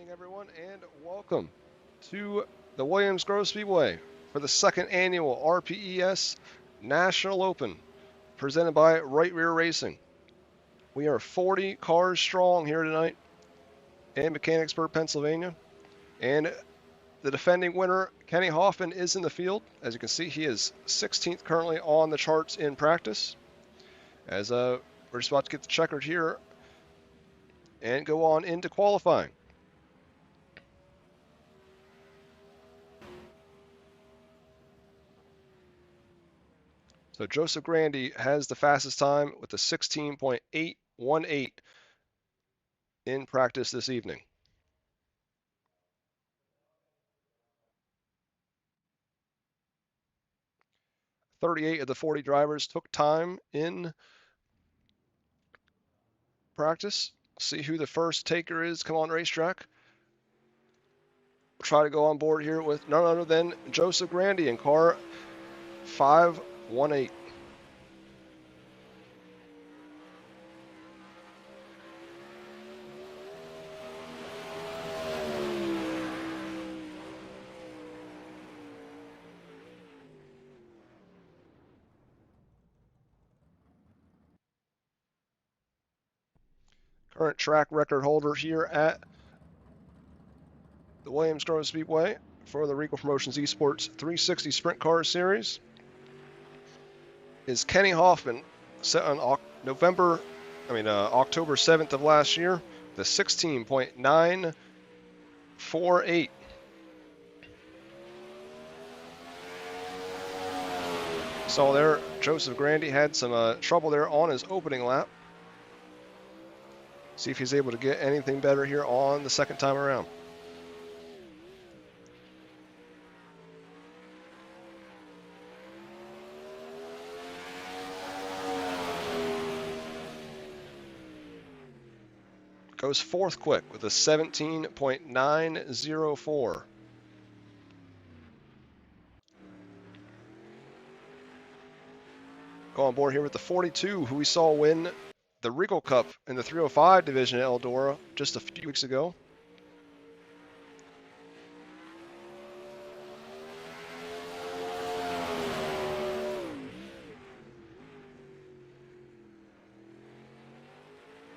evening, everyone, and welcome to the 𝐒𝐩𝐫𝐲 Speedway for the second annual RPES National Open, presented by Right Rear Racing. We are 40 cars strong here tonight in Mechanicsburg, Pennsylvania, and the defending winner, Kenny Hoffman, is in the field. As you can see, he is 16th currently on the charts in practice. As we're just about to get the checkered here and go on into qualifying. So Joseph Grandy has the fastest time with a 16.818 in practice this evening. "38 of the 40 drivers took time in practice. See who the first taker is. Come on, racetrack. We'll try to go on board here with none other than Joseph Grandy in car 518. Current track record holder here at the 𝐒𝐲𝐫𝐲 Speedway for the Reigel Promotions Esports 360 Sprint Car Series is Kenny Hoffman, set on October 7th of last year, the 16.948. Saw there, Joseph Grandy had some trouble there on his opening lap. See if he's able to get anything better here on the second time around. Goes fourth quick with a 17.904. Go on board here with the 42, who we saw win the Reigel Cup in the 305 division at Eldora just a few weeks ago.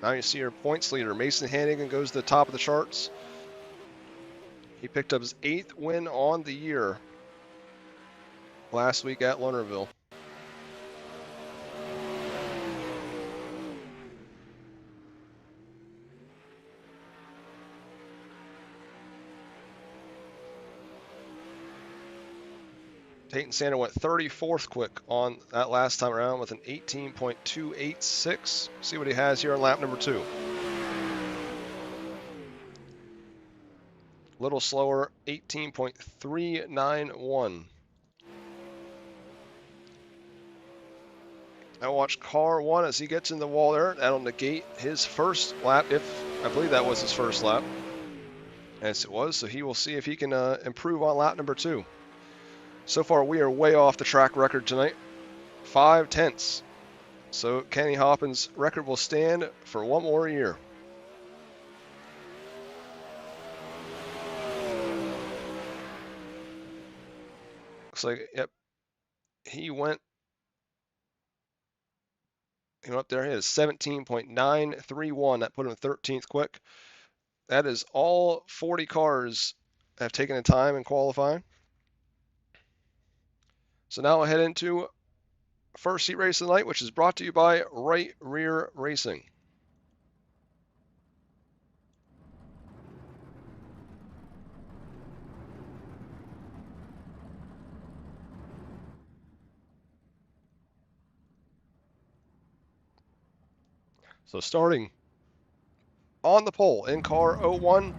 Now you see our points leader, Mason Hannigan, goes to the top of the charts. He picked up his 8th win on the year last week at Lernerville. Peyton Sander went 34th quick on that last time around with an 18.286. See what he has here on lap number 2. A little slower, 18.391. Now watch car 1 as he gets in the wall there. That'll negate his first lap, I believe that was his first lap. Yes, it was, so he will see if he can improve on lap number 2. So far, we are way off the track record tonight, 5/10. So Kenny Hoffman's record will stand for one more year. Looks like, yep, he went up there. He had a 17.931. That put him 13th quick. That is all 40 cars have taken the time in qualifying. So now we'll head into first heat race of the night, which is brought to you by Right Rear Racing. So starting on the pole in car 01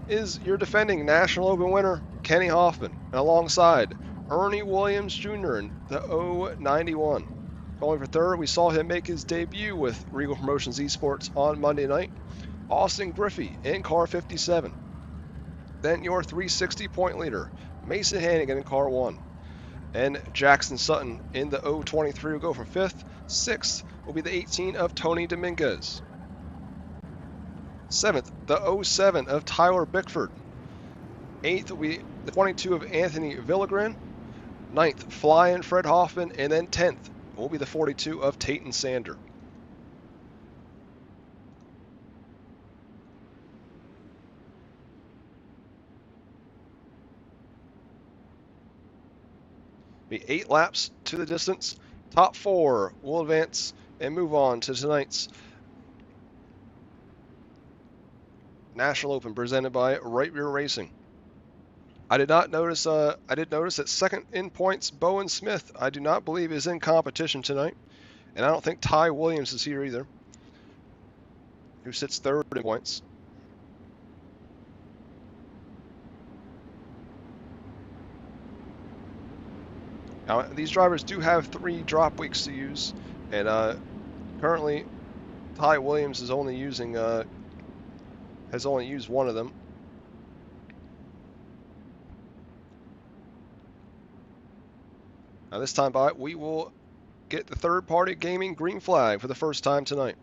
is your defending National Open winner, Kenny Hoffman, and alongside Ernie Williams Jr. in the 091. Going for third, we saw him make his debut with Reigel Promotions Esports on Monday night, Austin Griffey in car 57. Then your 360 point leader, Mason Hannigan in car 1. And Jackson Sutton in the 023 will go for 5th. 6th will be the 18 of Tony Dominguez. 7th, the 07 of Tyler Bickford. 8th will be the 22 of Anthony Villagran. 9th, Flying Fred Hoffman. And then 10th will be the 42 of Tayton Sander. Be 8 laps to the distance. Top 4 will advance and move on to tonight's National Open presented by Right Rear Racing. I did notice that second in points, Bowen Smith, I do not believe is in competition tonight. And I don't think Ty Williams is here either, who sits third in points. Now, these drivers do have 3 drop weeks to use, and currently Ty Williams is only using has only used one of them. Now this time by, we will get the third-party gaming green flag for the first time tonight.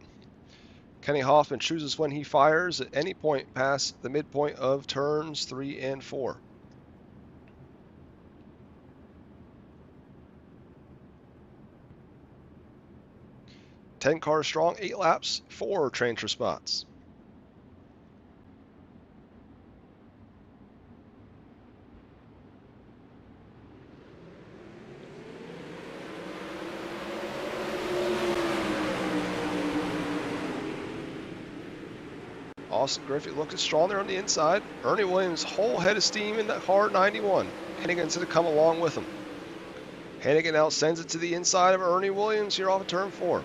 Kenny Hoffman chooses when he fires at any point past the midpoint of turns 3 and 4. Ten cars strong, 8 laps, 4 transfer spots. Austin Griffey looking strong there on the inside. Ernie Williams, whole head of steam in that hard 91. Hannigan's going to come along with him. Hannigan now sends it to the inside of Ernie Williams here off of turn 4.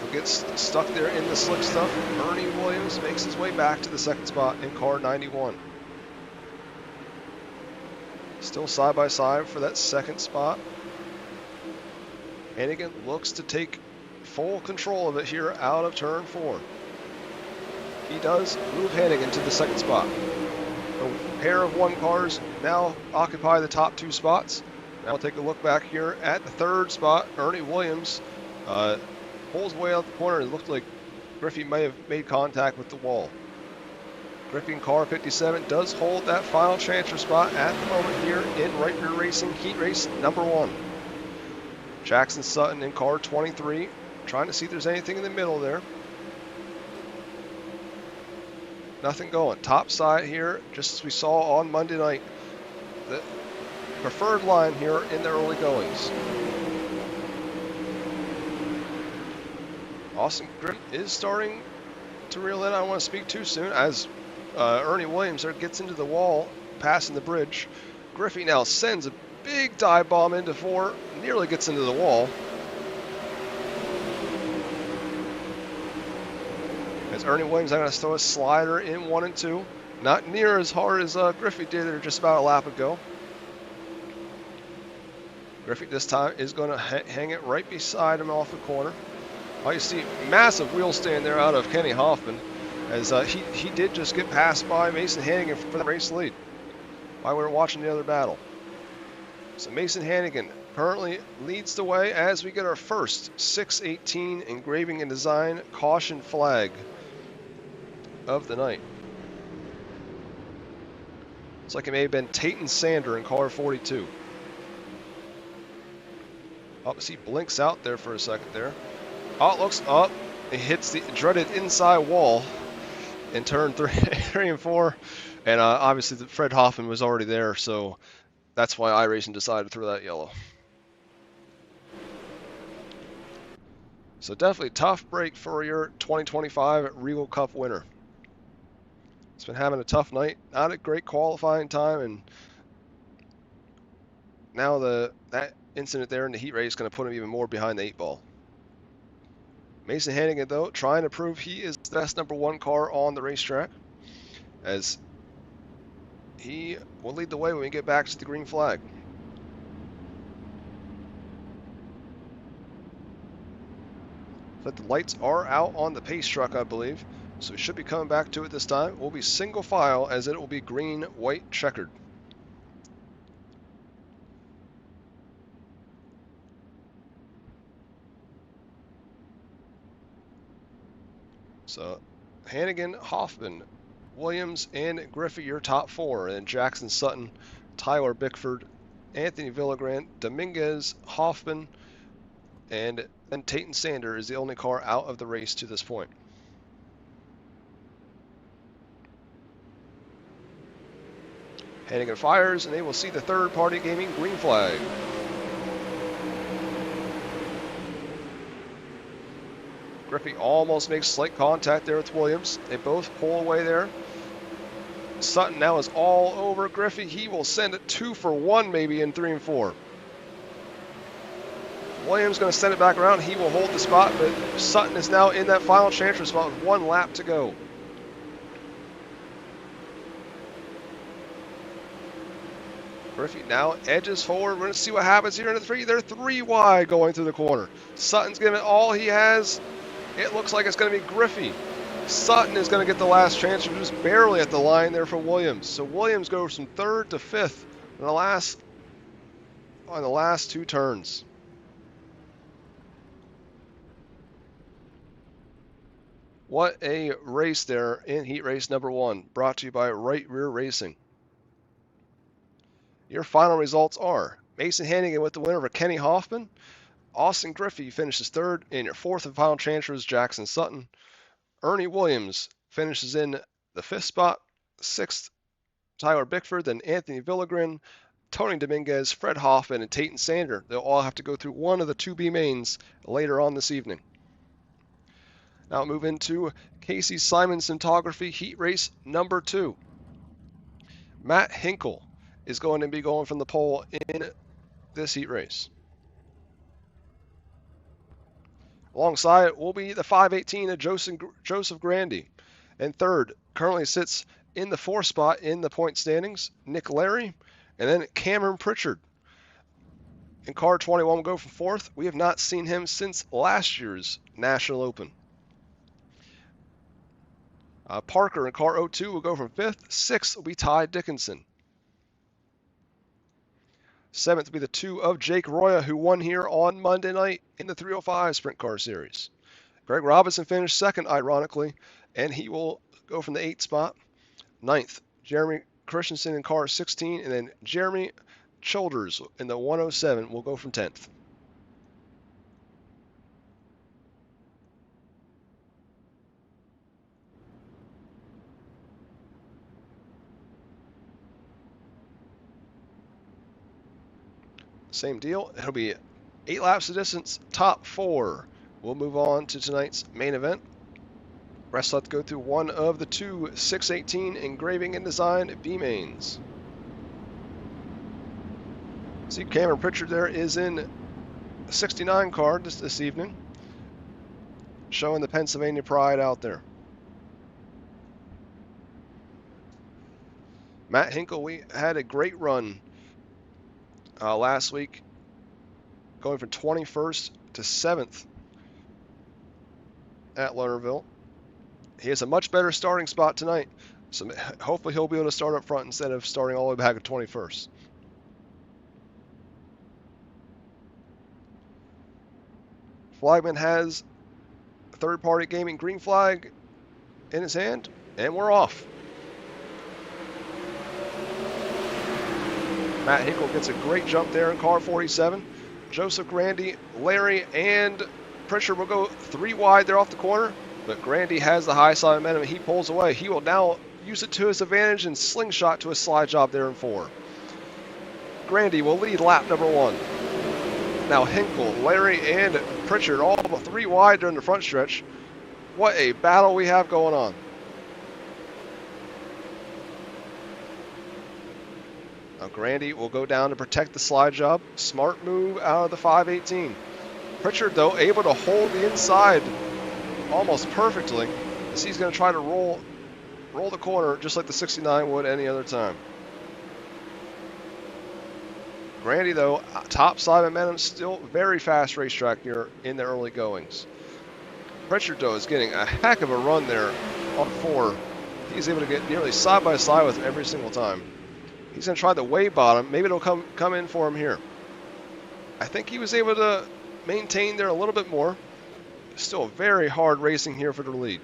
He'll get stuck there in the slick stuff. Ernie Williams makes his way back to the second spot in car 91. Still side by side for that second spot. Hannigan looks to take full control of it here out of turn 4. He does move Hannigan to the second spot. A pair of 1 cars now occupy the top 2 spots. Now we'll take a look back here at the third spot. Ernie Williams pulls way out the corner. It looked like Griffey may have made contact with the wall. Griffey in car 57 does hold that final transfer spot at the moment here in Right Rear Racing Heat Race number 1. Jackson Sutton in car 23, trying to see if there's anything in the middle there. Nothing going. Top side here, just as we saw on Monday night. The preferred line here in the early goings. Austin Griffin is starting to reel in. I don't want to speak too soon as Ernie Williams there gets into the wall, passing the bridge. Griffey now sends a big dive bomb into 4, nearly gets into the wall. As Ernie Williams, I'm going to throw a slider in 1 and 2. Not near as hard as Griffey did there just about a lap ago. Griffey this time is going to hang it right beside him off the corner. You see massive wheel stand there out of Kenny Hoffman, as he did just get passed by Mason Hannigan for the race lead while we were watching the other battle. So Mason Hannigan currently leads the way as we get our first 618 engraving and design caution flag of the night. Looks like it may have been Tayton Sander in car 42. Oh, see, blinks out there for a second there. Oh, it looks up. It hits the dreaded inside wall in turn 3 and 4. And obviously, Fred Hoffman was already there, so that's why iRacing decided to throw that yellow. So definitely tough break for your 2025 Regal Cup winner. He's been having a tough night, not a great qualifying time, and now that incident there in the heat race is going to put him even more behind the 8 ball. Mason Hannigan, though, trying to prove he is the best number 1 car on the racetrack, as he will lead the way when we get back to the green flag. But the lights are out on the pace truck, I believe, so we should be coming back to it this time. We'll be single file, as it will be green, white, checkered. So Hannigan, Hoffman, Williams, and Griffey, your top four. And Jackson, Sutton, Tyler Bickford, Anthony Villagran, Dominguez, Hoffman, and then Tayton Sander is the only car out of the race to this point. Hannigan fires, and they will see the third-party gaming green flag. Griffey almost makes slight contact there with Williams. They both pull away there. Sutton now is all over Griffey. He will send it 2 for 1 maybe in 3 and 4. Williams going to send it back around. He will hold the spot, but Sutton is now in that final transfer spot with 1 lap to go. Griffey now edges forward. We're going to see what happens here in the 3. They're 3 wide going through the corner. Sutton's giving it all he has. It looks like it's going to be Griffey. Sutton is going to get the last transfer, just barely at the line there for Williams. So Williams goes from 3rd to 5th in the last 2 turns. What a race there in heat race number 1, brought to you by Right Rear Racing. Your final results are Mason Hannigan with the win over Kenny Hoffman. Austin Griffey finishes 3rd, and your 4th and final transfer is Jackson Sutton. Ernie Williams finishes in the 5th spot. 6th, Tyler Bickford, then Anthony Villagran, Tony Dominguez, Fred Hoffman, and Tayton Sander. They'll all have to go through one of the 2 B mains later on this evening. Now move into Casey Simon Cinematography Heat Race number 2. Matt Hinkle is going to be going from the pole in this heat race. Alongside it will be the 518 of Joseph Grandy. And 3rd, currently sits in the 4th spot in the point standings, Nick Larry, and then Cameron Pritchard. In car 21 will go from 4th. We have not seen him since last year's National Open. Parker in car 02 will go from 5th. 6th will be Ty Dickinson. 7th will be the 2 of Jake Roya, who won here on Monday night in the 305 Sprint Car Series. Greg Robinson finished 2nd, ironically, and he will go from the 8th spot. 9th, Jeremy Christensen in car 16, and then Jeremy Childers in the 107 will go from 10th. Same deal. It'll be 8 laps of distance, top 4. We'll move on to tonight's main event. Rest will have to go through one of the 2 618 engraving and design B mains. See, Cameron Pritchard there is in the 69 car this evening, showing the Pennsylvania pride out there. Matt Hinkle, we had a great run last week, going from 21st to 7th at Lernerville. He has a much better starting spot tonight, so hopefully he'll be able to start up front instead of starting all the way back at 21st. Flagman has a third-party gaming green flag in his hand, and we're off. Matt Hinkle gets a great jump there in car 47. Joseph Grandy, Larry, and Pritchard will go 3 wide there off the corner, but Grandy has the high side momentum. He pulls away. He will now use it to his advantage and slingshot to a slide job there in 4. Grandy will lead lap number 1. Now Hinkle, Larry, and Pritchard all 3 wide during the front stretch. What a battle we have going on. Now Grandy will go down to protect the slide job. Smart move out of the 518. Pritchard, though, able to hold the inside almost perfectly, as he's going to try to roll the corner just like the 69 would any other time. Grandy, though, top side momentum, still very fast racetrack here in the early goings. Pritchard, though, is getting a heck of a run there on 4. He's able to get nearly side by side with him every single time. He's going to try the way bottom. Maybe it'll come in for him here. I think he was able to maintain there a little bit more. Still very hard racing here for the lead.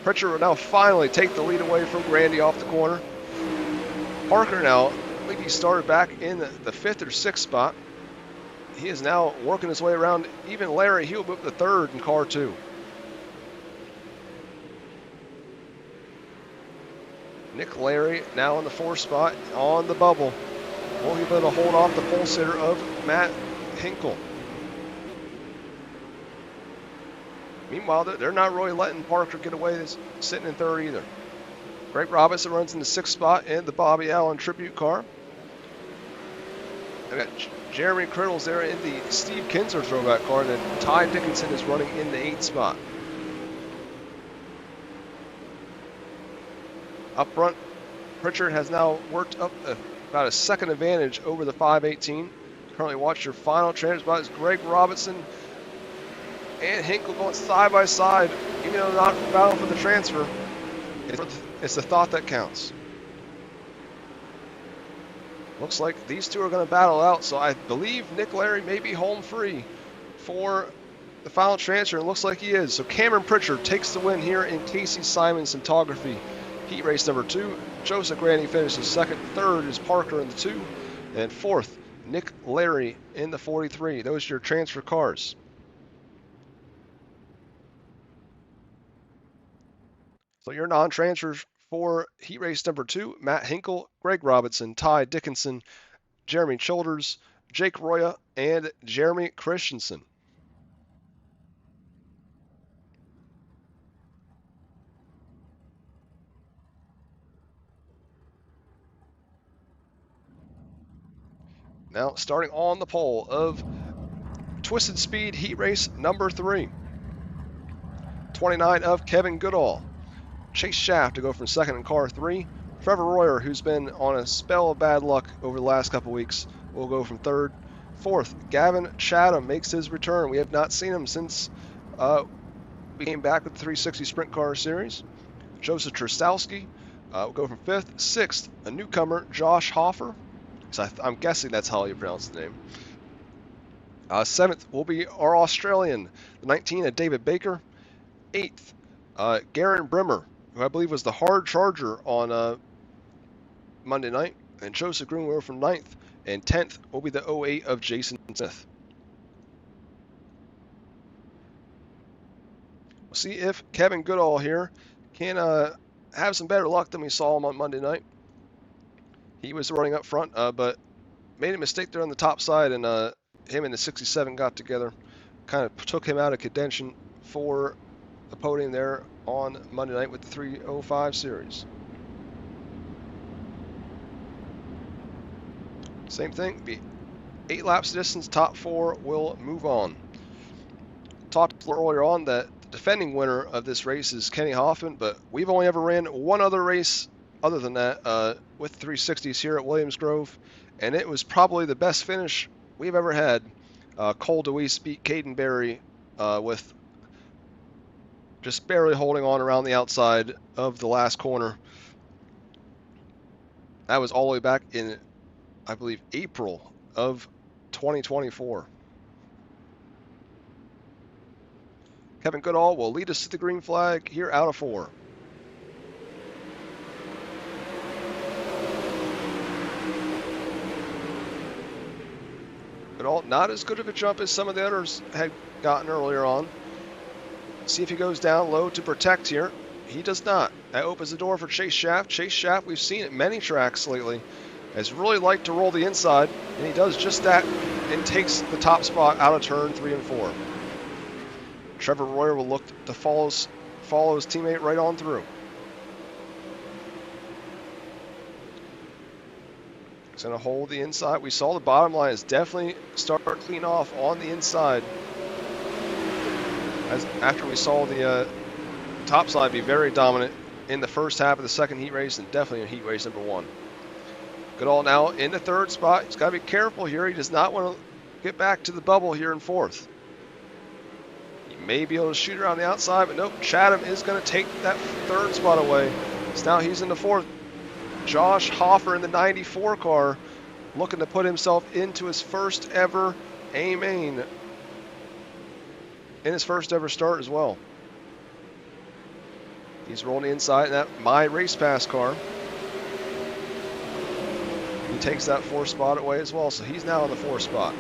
Pritchard will now finally take the lead away from Grandy off the corner. Parker now, I believe he started back in the 5th or 6th spot. He is now working his way around. Even Larry, he'll move to 3rd in car 2. Nick Larry now in the 4th spot on the bubble. Will he be able to hold off the pole sitter of Matt Hinkle? Meanwhile, they're not really letting Parker get away sitting in 3rd either. Greg Robinson runs in the 6th spot in the Bobby Allen tribute car. I got Jeremy Criddles there in the Steve Kinser throwback car, and then Ty Dickinson is running in the 8th spot. Up front, Pritchard has now worked up about a 2nd advantage over the 518. Currently watch your final transfer spot is Greg Robinson and Hinkle going side by side, even though they're not battling for the transfer. It's the thought that counts. Looks like these two are going to battle out, so I believe Nick Larry may be home free for the final transfer. It looks like he is. So Cameron Pritchard takes the win here in Casey Simon Cinematography heat race number 2. Joseph Grandy finishes 2nd. 3rd is Parker in the 2. And 4th, Nick Larry in the 43. Those are your transfer cars. So your non-transfers for heat race number 2, Matt Hinkle, Greg Robinson, Ty Dickinson, Jeremy Childers, Jake Roya, and Jeremy Christensen. Now starting on the pole of Twisted Speed heat race number 3. 29 of Kevin Goodall. Chase Shaft to go from 2nd in car 3. Trevor Royer, who's been on a spell of bad luck over the last couple weeks, will go from 3rd. 4th, Gavin Chatham makes his return. We have not seen him since we came back with the 360 Sprint Car Series. Joseph Trustowski will go from 5th. 6th, a newcomer, Josh Hoffer. So I'm guessing that's how you pronounce the name. 7th will be our Australian, the 19 of David Baker. 8th, Garen Brimmer, who I believe was the hard charger on Monday night, and Joseph Greenwood from 9th, and 10th will be the 08 of Jason Smith. We'll see if Kevin Goodall here can have some better luck than we saw him on Monday night. He was running up front, but made a mistake there on the top side, and him and the 67 got together, kind of took him out of contention for the podium there on Monday night with the 305 series. Same thing, be 8 laps distance, top 4 will move on. Talked earlier on that the defending winner of this race is Kenny Hoffman, but we've only ever ran one other race other than that with 360s here at Williams Grove, and it was probably the best finish we've ever had. Cole DeWeese beat Caden Berry with just barely holding on around the outside of the last corner. That was all the way back in, I believe, April of 2024. Kevin Goodall will lead us to the green flag here out of 4. Goodall, not as good of a jump as some of the others had gotten earlier on. See if he goes down low to protect here. He does not. That opens the door for Chase Shaft. Chase Shaft, we've seen at many tracks lately, has really liked to roll the inside, and he does just that and takes the top spot out of turn 3 and 4. Trevor Royer will look to follow his teammate right on through. He's going to hold the inside. We saw the bottom line is definitely start clean off on the inside. After we saw the top side be very dominant in the first half of the second heat race, and definitely in heat race number 1. Goodall now in the 3rd spot. He's got to be careful here. He does not want to get back to the bubble here in 4th. He may be able to shoot around the outside, but nope. Chatham is going to take that 3rd spot away. So now he's in the 4th. Josh Hoffer in the 94 car, looking to put himself into his first ever A-main in his first ever start as well. He's rolling inside in that My Race Pass car. He takes that 4th spot away as well, so he's now in the 4th spot.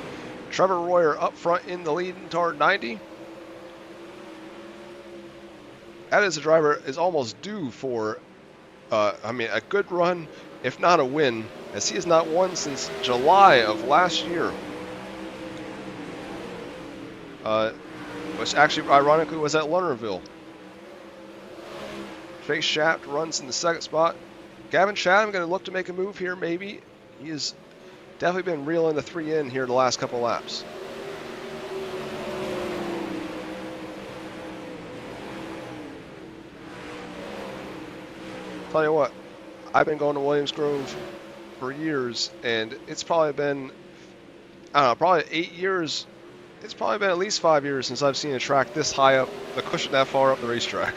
Trevor Royer up front in the lead toward 90. That is a driver is almost due for, a good run, if not a win, as he has not won since July of last year. Which actually, ironically, was at Lernerville. Chase Shaft runs in the 2nd spot. Gavin Chatham going to look to make a move here, maybe. He has definitely been reeling the 3 in here the last couple laps. Tell you what, I've been going to Williams Grove for years, and it's probably been, I don't know, probably 8 years. It's probably been at least 5 years since I've seen a track this high up, the cushion that far up the racetrack.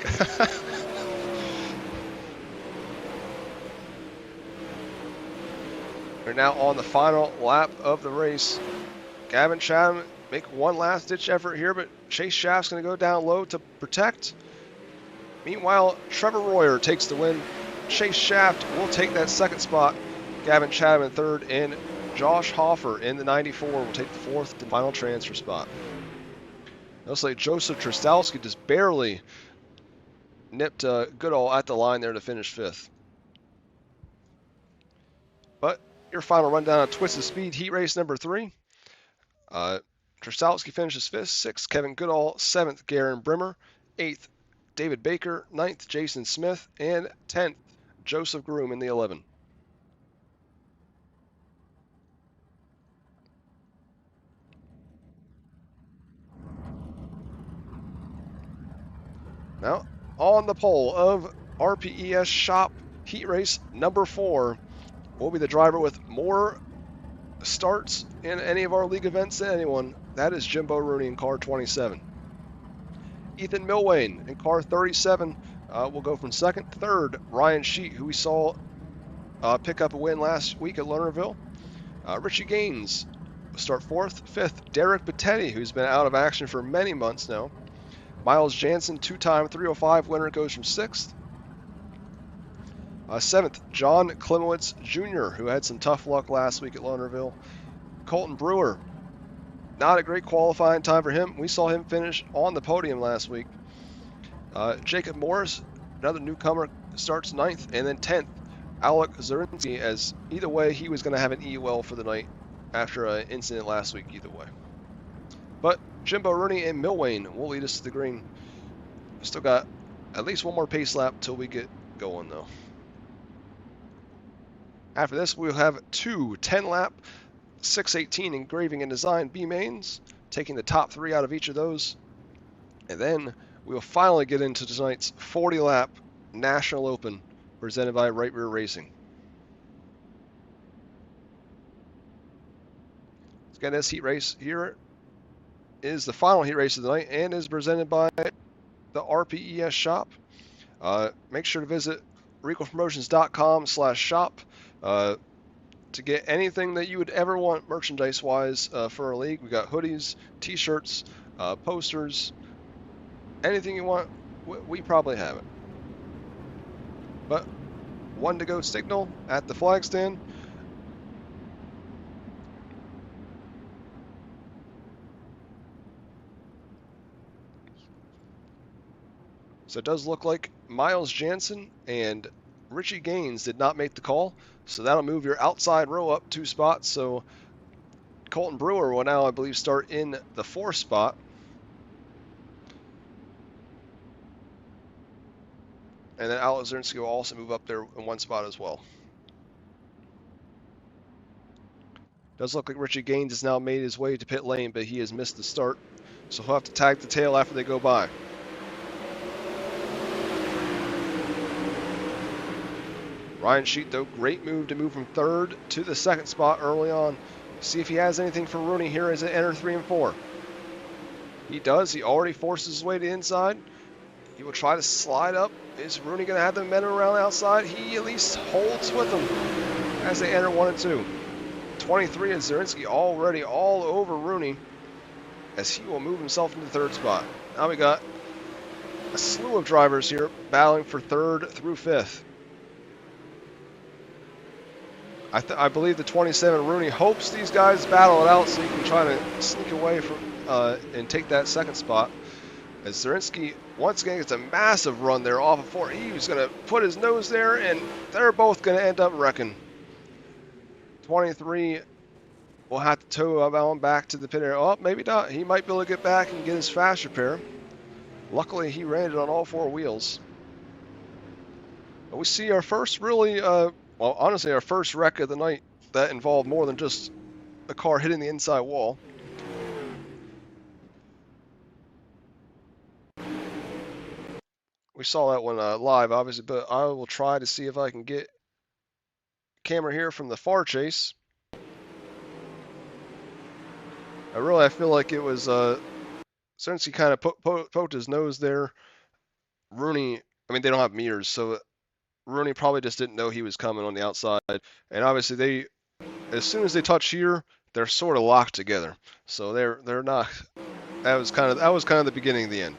We're now on the final lap of the race. Gavin Chatham make one last ditch effort here, but Chase Shaft's going to go down low to protect. Meanwhile, Trevor Royer takes the win. Chase Shaft will take that 2nd spot. Gavin Chatham in 3rd, and Josh Hoffer in the 94 will take the 4th and final transfer spot. Looks like Joseph Trostowski just barely nipped Goodall at the line there to finish 5th. But your final rundown of Twisted Speed Heat Race number 3. Trostowski finishes 5th, 6th Kevin Goodall, 7th Garen Brimmer, 8th David Baker, 9th Jason Smith, and 10th Joseph Groom in the 11. Now, on the pole of RPES Shop Heat Race number 4 will be the driver with more starts in any of our league events than anyone. That is Jimbo Rooney in car 27. Ethan Milwane in car 37 will go from 2nd. 3rd, Ryan Sheet, who we saw pick up a win last week at Lernerville. Richie Gaines will start 4th. 5th, Derek Battetti, who's been out of action for many months now. Miles Jansen, 2-time 305 winner, goes from 6th. 7th, John Klimowitz Jr., who had some tough luck last week at Lernerville. Colton Brewer, not a great qualifying time for him. We saw him finish on the podium last week. Jacob Morris, another newcomer, starts 9th, and then 10th, Alec Zerinsky, as either way, he was going to have an EUL for the night after an incident last week either way. But Jimbo Rooney and Milwane will lead us to the green. Still got at least one more pace lap till we get going, though. After this, we'll have 2 10-lap 618 engraving and design B mains, taking the top 3 out of each of those. And then we'll finally get into tonight's 40-lap National Open presented by Right Rear Racing. Again, this heat race here is the final heat race of the night and is presented by the RPES shop. Make sure to visit RegalPromotions.com/shop to get anything that you would ever want merchandise-wise for our league. We got hoodies, t-shirts, posters, anything you want, we probably have it. But 1 to go signal at the flag stand. So it does look like Miles Jansen and Richie Gaines did not make the call. So that'll move your outside row up 2 spots. So Colton Brewer will now, I believe, start in the 4th spot. And then Alec Zerinsky will also move up there in 1 spot as well. Does look like Richie Gaines has now made his way to pit lane, but he has missed the start. So he'll have to tag the tail after they go by. Ryan Sheet, though, great move to move from 3rd to the 2nd spot early on. See if he has anything for Rooney here as they enter 3 and 4. He does. He already forces his way to the inside. He will try to slide up. Is Rooney going to have the momentum around the outside? He at least holds with him as they enter 1 and 2. 23 and Zerinsky already all over Rooney as he will move himself into the 3rd spot. Now we got a slew of drivers here battling for 3rd through 5th. I believe the 27 Rooney hopes these guys battle it out so he can try to sneak away from and take that 2nd spot. As 𝐒𝐩𝐫𝐢𝐧𝐭 once again gets a massive run there off of 4. He's going to put his nose there, and they're both going to end up wrecking. 23 will have to tow Allen back to the pit area. Oh, maybe not. He might be able to get back and get his fast repair. Luckily, he ran it on all 4 wheels. But we see our first really, well, honestly, our first wreck of the night that involved more than just a car hitting the inside wall. We saw that one live, obviously, but I will try to see if I can get camera here from the far chase. I feel like it was 𝐒𝐩𝐫𝐢� kind of poked his nose there. Rooney, I mean, they don't have mirrors, so Rooney probably just didn't know he was coming on the outside. And obviously, as soon as they touch here, they're sort of locked together. So they're not. That was kind of the beginning of the end.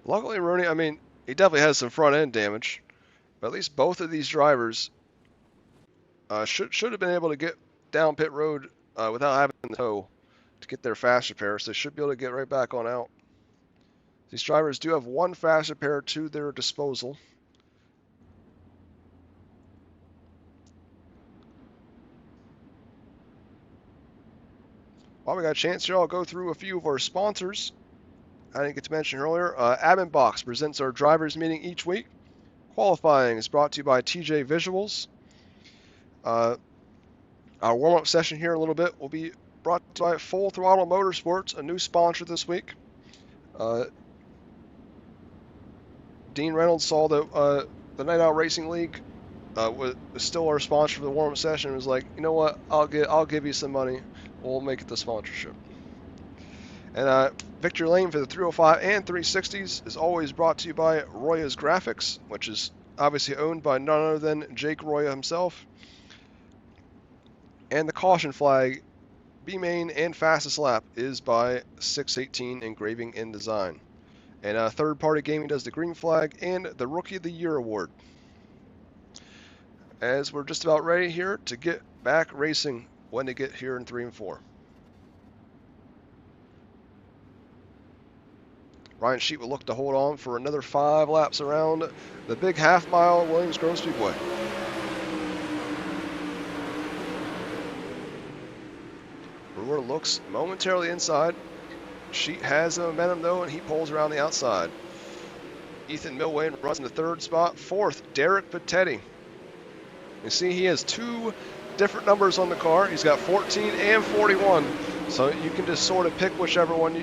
Luckily, Rooney, I mean, he definitely has some front end damage, but at least both of these drivers should have been able to get down pit road without having the tow to get their fast repair. So they should be able to get right back on out. These drivers do have 1 fast repair to their disposal. While we got a chance here, I'll go through a few of our sponsors. I didn't get to mention earlier. Admin Box presents our drivers meeting each week. Qualifying is brought to you by TJ Visuals. Our warm-up session here in a little bit will be brought to you by Full Throttle Motorsports, a new sponsor this week. Dean Reynolds saw the Night Out Racing League was still our sponsor for the warm-up session. And was like, you know what? I'll give you some money. We'll make it the sponsorship. And Victory Lane for the 305 and 360s is always brought to you by Roya's Graphics, which is obviously owned by none other than Jake Roya himself. And the caution flag, B-Main and fastest lap, is by 618 Engraving and Design. And third-party gaming does the green flag and the Rookie of the Year award. As we're just about ready here to get back racing when they get here in 3 and 4. Ryan Sheet will look to hold on for another 5 laps around the big half-mile Williams Grove Speedway. Brewer looks momentarily inside. Sheet has the momentum though, and he pulls around the outside. Ethan Milway runs in the 3rd spot. 4th, Derek Patetti. You see he has 2 different numbers on the car. He's got 14 and 41, so you can just sort of pick whichever one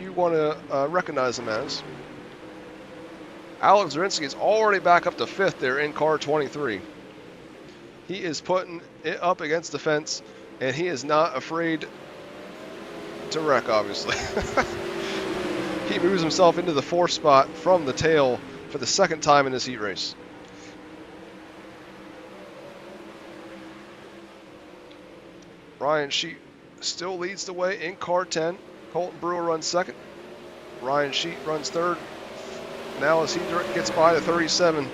you want to recognize him as. Alex 𝐒𝐻𝐫𝐢𝐧𝐭 is already back up to 5th there in car 23. He is putting it up against the fence, and he is not afraid to wreck, obviously. He moves himself into the 4th spot from the tail for the 2nd time in this heat race. Ryan Sheet still leads the way in car 10. Colton Brewer runs 2nd. Ryan Sheet runs 3rd. Now as he gets by the 37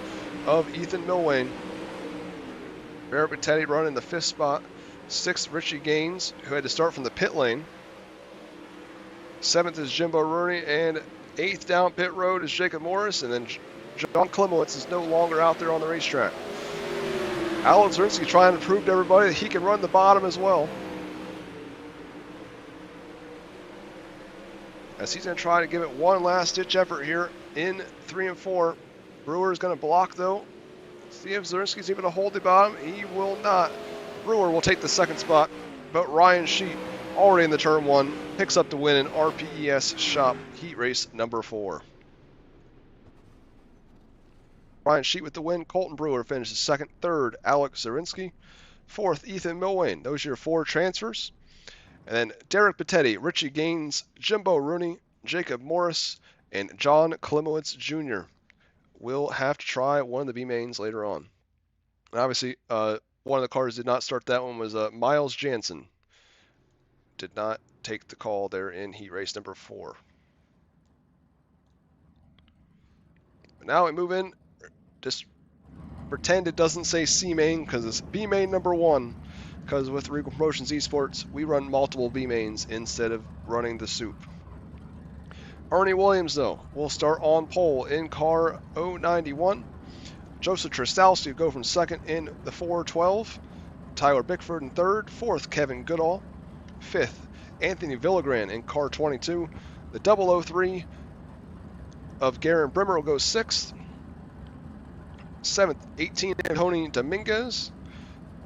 of Ethan Milway. Barrett Patetti running the 5th spot. 6th, Richie Gaines, who had to start from the pit lane. 7th is Jimbo Rooney, and 8th down pit road is Jacob Morris, and then John Klimowitz is no longer out there on the racetrack. Alan 𝐒𝐻𝐫𝐢𝐧𝐭 trying to prove to everybody that he can run the bottom as well. As he's going to try to give it one last ditch effort here in 3 and 4. Brewer is going to block though. See if 𝐒𝐻𝐿sky's able to hold the bottom. He will not. Brewer will take the 2nd spot, but Ryan Sheet, already in the turn 1, picks up the win in RPES Shop Heat Race number 4. Ryan Sheet with the win. Colton Brewer finishes 2nd. 3rd, Alex 𝐒𝐻𝐫𝐢𝐧𝐭. 4th, Ethan Milway. Those are your 4 transfers. And then Derek Patetti, Richie Gaines, Jimbo Rooney, Jacob Morris, and John Klimowitz Jr. will have to try one of the B-mains later on. And obviously, one of the cars did not start that one was Miles Jansen. Did not take the call there in heat race number 4. Now we move in. Just pretend it doesn't say C main because it's B main number 1. Because with Reigel Promotions Esports, we run multiple B mains instead of running the soup. Ernie Williams, though, will start on pole in car 091. Joseph Trastowski will go from second in the 412. Tyler Bickford in third. Fourth, Kevin Goodall. Fifth, Anthony Villagran in car 22. The 003 of Garen Brimmer will go sixth. Seventh, 18, Tony Dominguez.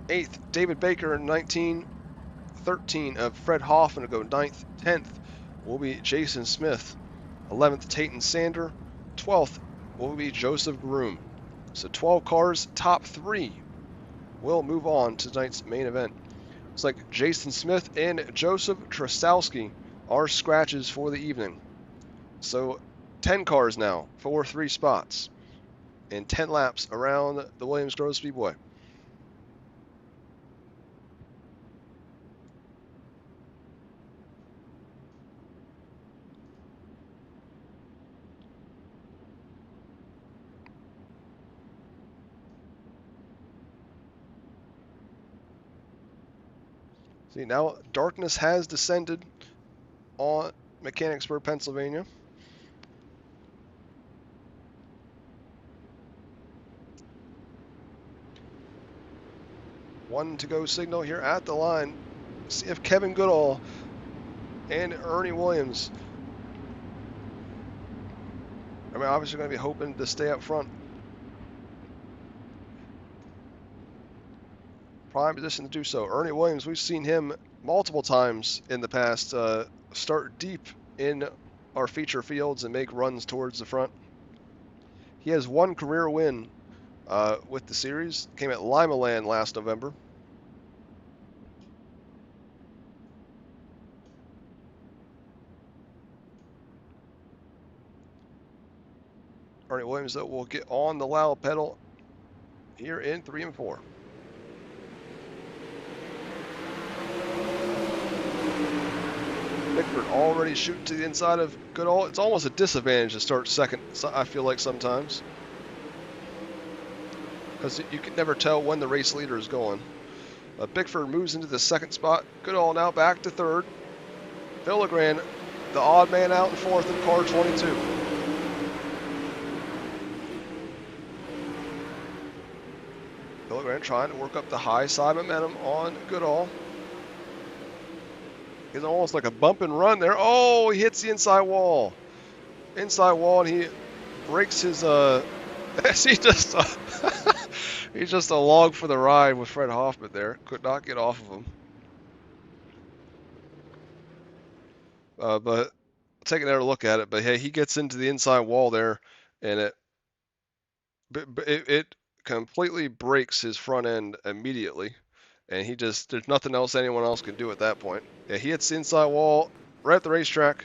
Eighth, David Baker in 19. 13 of Fred Hoffman will go ninth. 10th will be Jason Smith. 11th, Tayton Sander. 12th will be Joseph Groom. So 12 cars, top 3 will move on to tonight's main event. It's like Jason Smith and Joseph Trastowski are scratches for the evening. So 10 cars now for 3 spots and 10 laps around the Williams Grove Speedway. See, now darkness has descended on Mechanicsburg, Pennsylvania. One to go signal here at the line. See if Kevin Goodall and Ernie Williams. I mean, obviously going to be hoping to stay up front. Prime position to do so. Ernie Williams, we've seen him multiple times in the past start deep in our feature fields and make runs towards the front. He has one career win with the series. Came at Lima Land last November. Ernie Williams, though, will get on the loud pedal here in 3 and 4. Bickford already shooting to the inside of Goodall. It's almost a disadvantage to start second, I feel like sometimes. Because you can never tell when the race leader is going. Bickford moves into the second spot. Goodall now back to third. Villagran, the odd man out in fourth in car 22. Villagran trying to work up the high side momentum on Goodall. It's almost like a bump and run there. Oh, he hits the inside wall. Inside wall, and he breaks his, he's just a log for the ride with Fred Hoffman there. Could not get off of him. But take another look at it. But hey, he gets into the inside wall there, and it completely breaks his front end immediately. And there's nothing else anyone else can do at that point. Yeah, he hits the inside wall right at the racetrack,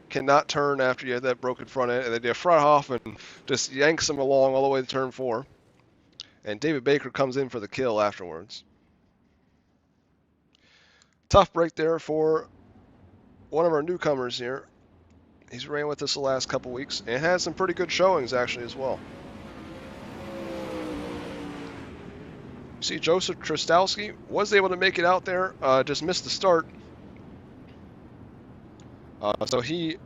cannot turn after you have that broken front end, and then Fred Hoffman just yanks him along all the way to turn 4. And David Baker comes in for the kill afterwards. Tough break there for one of our newcomers here. He's ran with us the last couple weeks and has some pretty good showings actually as well. See, Joseph Trastowski was able to make it out there, just missed the start. So he's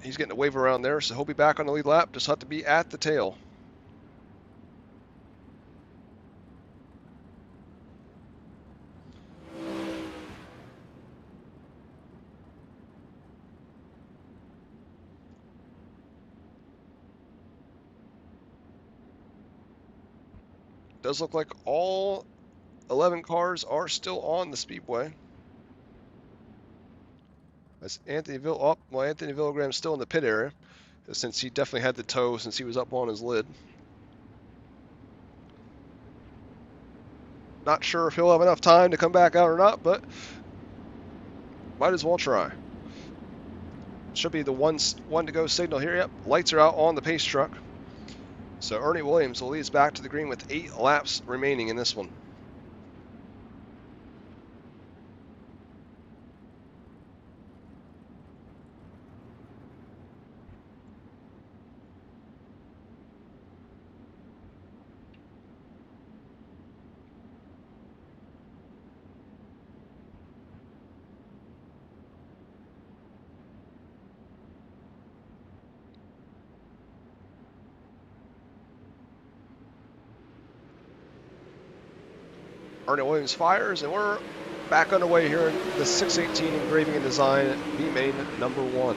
getting a wave around there, so he'll be back on the lead lap. Just have to be at the tail. Does look like all 11 cars are still on the speedway. As Anthony Villagran's still in the pit area, since he definitely had the tow since he was up on his lid. Not sure if he'll have enough time to come back out or not, but might as well try. Should be the one to go signal here. Yep, lights are out on the pace truck. So Ernie Williams will lead us back to the green with 8 laps remaining in this one. Ernie Williams fires, and we're back underway here in the 618 engraving and design B-Main number 1.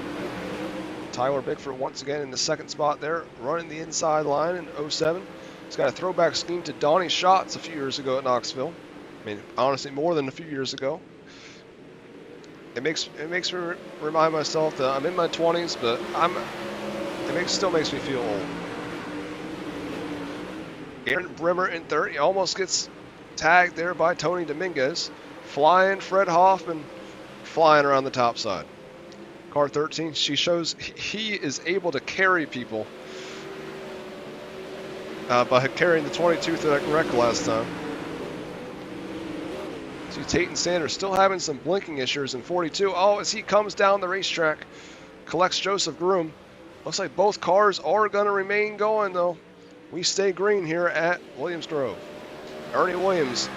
Tyler Bickford once again in the second spot there, running the inside line in 07. He's got a throwback scheme to Donnie Schatz a few years ago at Knoxville. I mean, honestly, more than a few years ago. It makes me remind myself that I'm in my 20s, but still makes me feel old. Aaron Brimmer in third. He almost gets tagged there by Tony Dominguez. Flying Fred Hoffman, flying around the top side. Car 13, she shows he is able to carry people by carrying the 22 through that wreck last time. See Tayton Sanders still having some blinking issues in 42. Oh, as he comes down the racetrack, collects Joseph Groom. Looks like both cars are going to remain going, though. We stay green here at Williams Grove. Ernie Williams,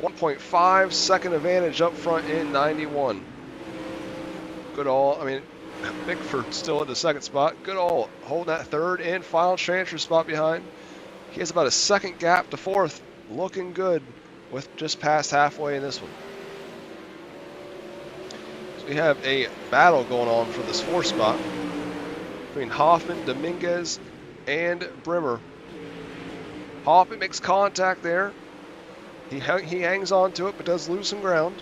1.5 second advantage up front in 91. Goodall, I mean, Bickford still in the second spot. Goodall holding that third and final transfer spot behind. He has about a second gap to fourth. Looking good with just past halfway in this one. So we have a battle going on for this fourth spot between Hoffman, Dominguez, and Brimmer. Hoffman makes contact there. He hangs on to it, but does lose some ground.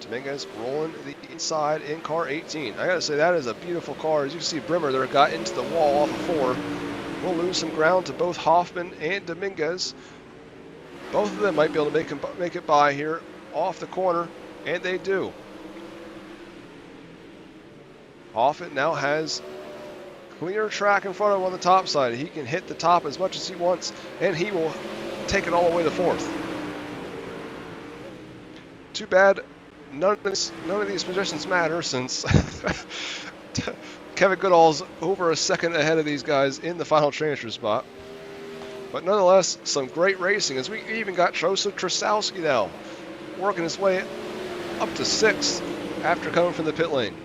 Dominguez rolling the inside in car 18. I gotta say, that is a beautiful car. As you can see, Brimmer there got into the wall off of 4. We'll lose some ground to both Hoffman and Dominguez. Both of them might be able to make it by here off the corner, and they do. Hoffman now has clear track in front of him on the top side. He can hit the top as much as he wants, and he will take it all the way to fourth. Too bad none of these positions matter, since Kevin Goodall's over a second ahead of these guys in the final transfer spot. But nonetheless, some great racing, as we even got Joseph Trastowski now working his way up to 6th after coming from the pit lane.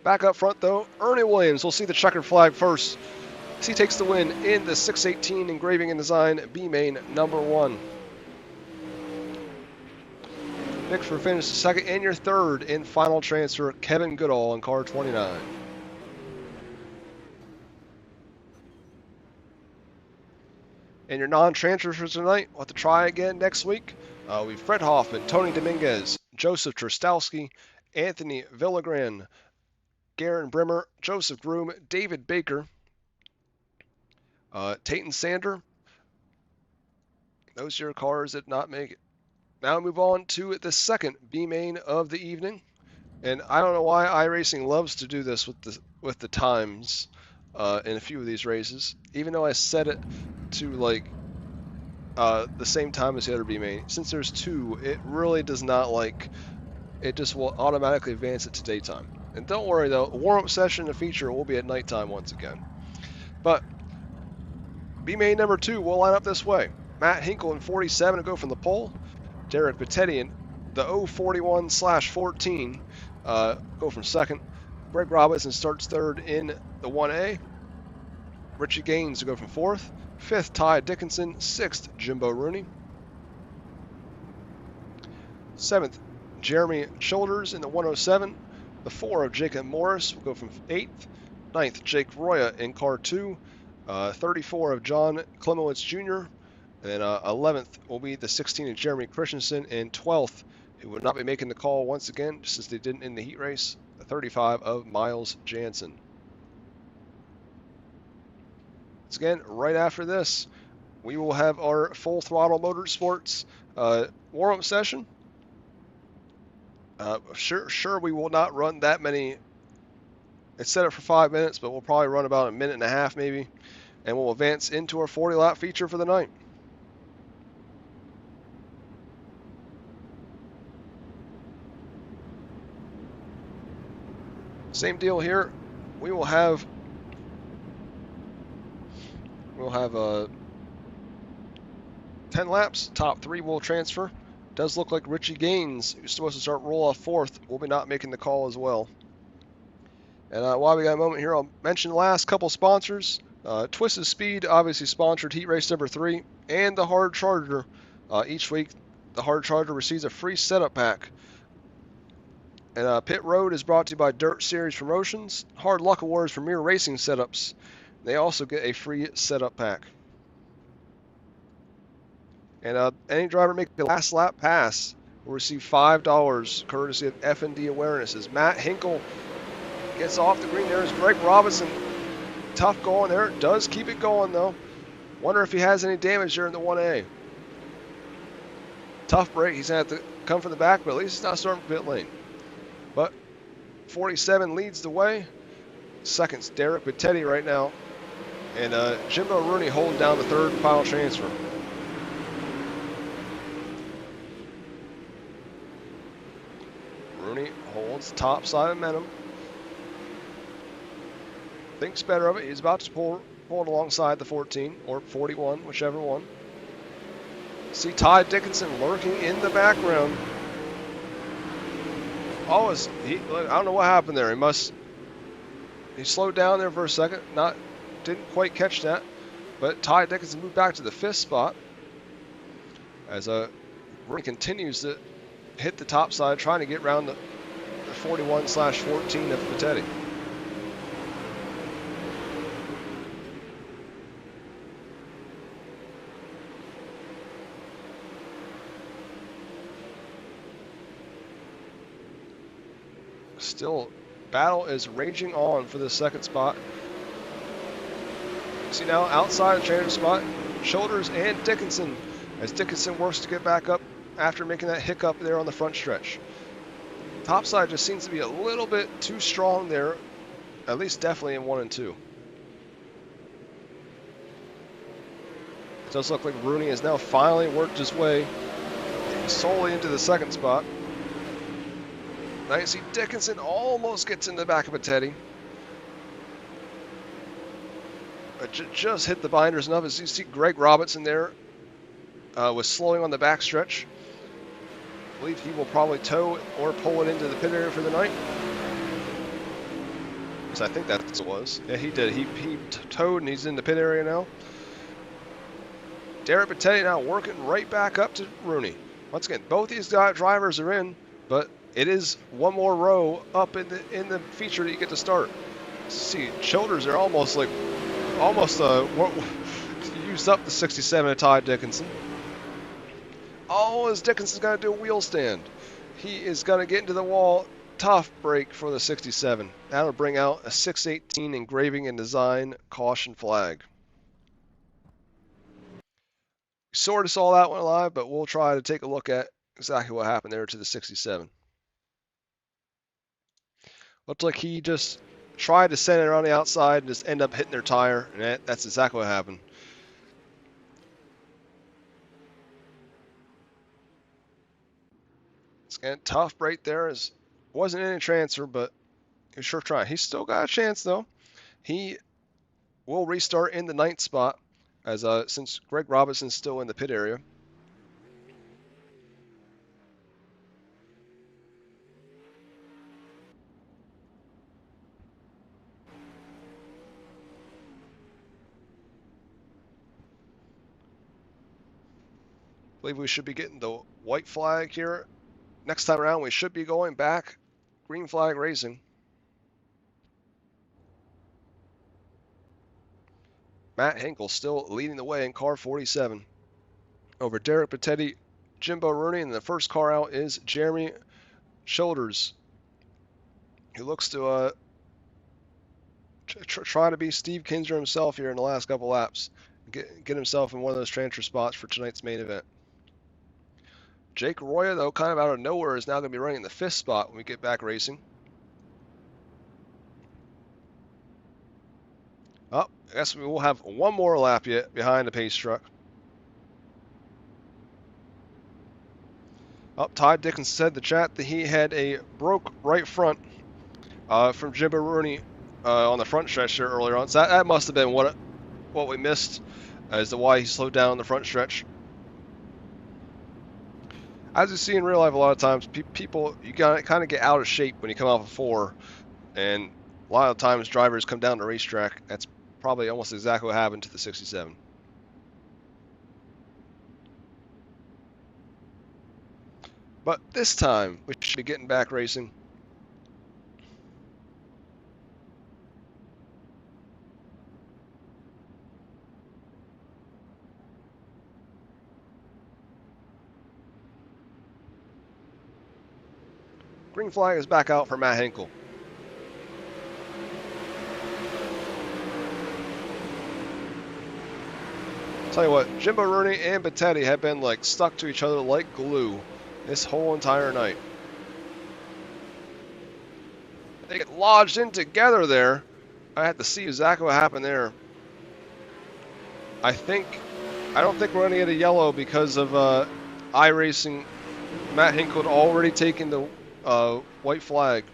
Back up front, though, Ernie Williams will see the checkered flag first. He takes the win in the 618 engraving and design B-Main number 1. Bickford finished second, and your third in final transfer, Kevin Goodall in car 29. And your non-transfers for tonight, we'll have to try again next week. We have Fred Hoffman, Tony Dominguez, Joseph Trastowski, Anthony Villagran, Garen Brimmer, Joseph Groom, David Baker, Tayton Sander. Those are your cars that did not make it. Now we move on to the second B-Main of the evening. And I don't know why iRacing loves to do this with the times in a few of these races. Even though I set it to like the same time as the other B-Main. Since there's 2, it really does not like, it just will automatically advance it to daytime. And don't worry though, warm-up session and feature will be at nighttime once again. But B-Main number 2 will line up this way. Matt Hinkle in 47 to go from the pole. Derek Pettetti in the 041/14 go from second. Greg Robinson starts third in the 1A. Richie Gaines to go from fourth. Fifth, Ty Dickinson. Sixth, Jimbo Rooney. Seventh, Jeremy Childers in the 107. The 4 of Jacob Morris will go from 8th. 9th, Jake Roya in car 2. 34 of John Klimowitz Jr. And 11th will be the 16 of Jeremy Christensen. And 12th, who would not be making the call once again, just as they didn't in the heat race, the 35 of Miles Jansen. Once again, right after this, we will have our Full Throttle Motorsports warm-up session. Sure, we will not run that many. It's set up for 5 minutes, but we'll probably run about a minute and a half maybe, and we'll advance into our 40-lap feature for the night. Same deal here. We'll have 10 laps. Top 3 will transfer. Does look like Richie Gaines, who's supposed to start roll off 4th, will be not making the call as well. And while we got a moment here, I'll mention the last couple sponsors. Twisted Speed obviously sponsored Heat Race number 3 and the Hard Charger. Each week, the Hard Charger receives a free setup pack. And Pit Road is brought to you by Dirt Series Promotions. Hard Luck Awards Premier Racing Setups. They also get a free setup pack. And any driver making the last lap pass will receive $5 courtesy of F&D Awareness. As Matt Hinkle gets off the green, there's Greg Robinson. Tough going there. Does keep it going though. Wonder if he has any damage there in the 1A. Tough break. He's going to have to come from the back, but at least he's not starting from pit lane. But 47 leads the way. Second's Derek Bittetti right now. And Jimbo Rooney holding down the third final transfer. Rooney holds top side momentum. Thinks better of it. He's about to pull it alongside the 14 or 41, whichever one. See Ty Dickinson lurking in the background. Oh, I don't know what happened there. He slowed down there for a second. Didn't quite catch that. But Ty Dickinson moved back to the 5th spot. As Rooney continues to hit the top side, trying to get around the 41/14 of Bittetti. Still, battle is raging on for the second spot. See now, outside the trailer spot, Childers and Dickinson, as Dickinson works to get back up after making that hiccup there on the front stretch. Topside just seems to be a little bit too strong there, at least definitely in 1 and 2. It does look like Rooney has now finally worked his way solely into the second spot. Now you see Dickinson almost gets in the back of Bittetti. But just hit the binders enough. As you see Greg Robinson there was slowing on the backstretch. I believe he will probably tow or pull it into the pit area for the night. Because I think that's what it was. Yeah, he did. He towed and he's in the pit area now. Derek Bittetti now working right back up to Rooney. Once again, both these drivers are in, but it is one more row up in the feature that you get to start. See, Childers are almost used up the 67 of Ty Dickinson. Oh, as Dickinson's going to do a wheel stand. He is going to get into the wall. Tough break for the 67. That'll bring out a 618 engraving and design caution flag. Sort of saw that one live, but we'll try to take a look at exactly what happened there to the 67. Looked like he just tried to send it around the outside and just end up hitting their tire, and that's exactly what happened. It's again tough break there. Wasn't any transfer, but he was sure trying. He's still got a chance though. He will restart in the 9th spot, as since Greg Robinson's still in the pit area. I believe we should be getting the white flag here. Next time around, we should be going back green flag racing. Matt Hinkle still leading the way in car 47 over Derek Bittetti, Jimbo Rooney, and the first car out is Jeremy Childers, who looks to try to be Steve Kinser himself here in the last couple laps. Get himself in one of those transfer spots for tonight's main event. Jake Roya, though, kind of out of nowhere, is now going to be running in the 5th spot when we get back racing. Oh, I guess we will have one more lap yet behind the pace truck. Oh, Todd Dickens said in the chat that he had a broke right front from Jimbo Rooney on the front stretch there earlier on. So that must have been what we missed as to why he slowed down on the front stretch. As you see in real life, a lot of times people, you gotta kind of get out of shape when you come off a 4, and A lot of times drivers come down the racetrack. That's probably almost exactly what happened to the 67. But this time, we should be getting back racing. Green flag is back out for Matt Hinkle. Tell you what, Jimbo Rooney and Bettetti have been like stuck to each other like glue this whole entire night. They get lodged in together there. I had to see exactly what happened there. I don't think we're going to get a yellow because of iRacing. Matt Hinkle had already taken the white flag.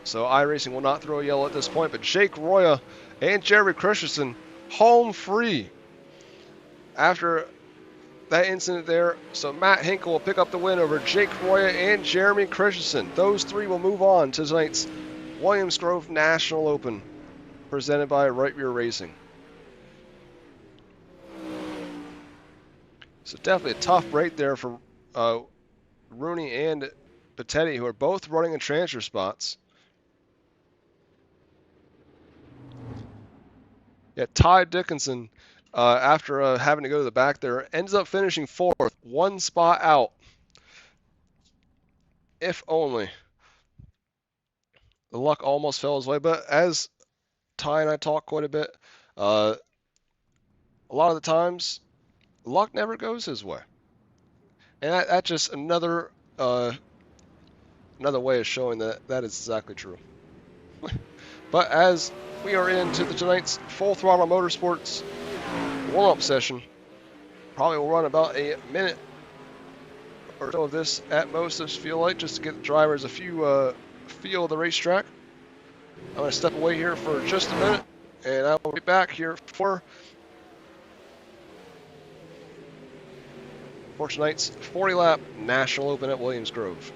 So iRacing will not throw a yellow at this point. But Jake Roya and Jeremy Christensen home free after that incident there. So Matt Hinkle will pick up the win over Jake Roya and Jeremy Christensen. Those three will move on to tonight's Williams Grove National Open, presented by Right Rear Racing. So definitely a tough break there for Rooney and Bettetti, who are both running in transfer spots. Yeah, Ty Dickinson, after having to go to the back there, ends up finishing fourth, one spot out. If only. The luck almost fell his way, but as Ty and I talk quite a bit, a lot of the times, luck never goes his way. And that's just another way of showing that is exactly true. But as we are into tonight's Full Throttle Motorsports warm-up session, probably will run about a minute or so of this at most, I feel like, just to get the drivers a few feel of the racetrack. I'm going to step away here for just a minute, and I will be back here for tonight's 40-lap National Open at Williams Grove.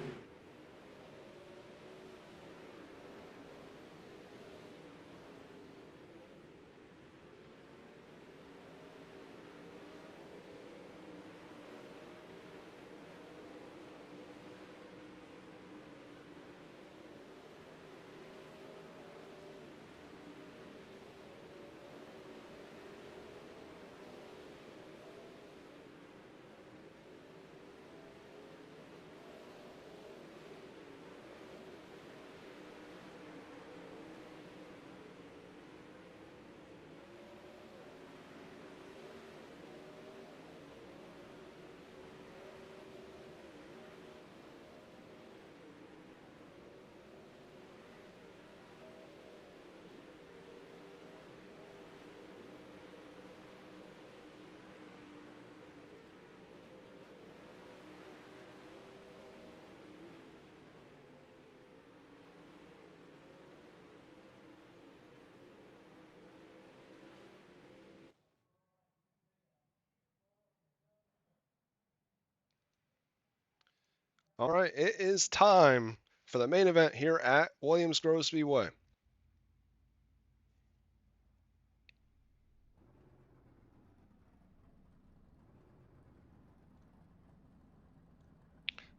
All right, it is time for the main event here at Williams Grove Speedway.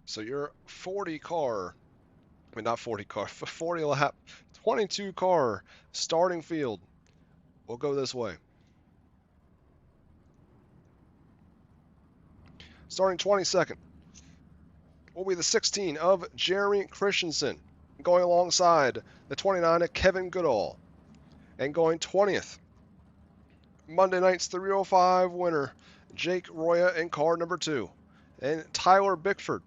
So your 40 lap, 22 car starting field will go this way. Starting 22nd will be the 16 of Jeremy Christensen, going alongside the 29 of Kevin Goodall. And going 20th, Monday night's 305 winner, Jake Roya in car number 2. And Tyler Bickford,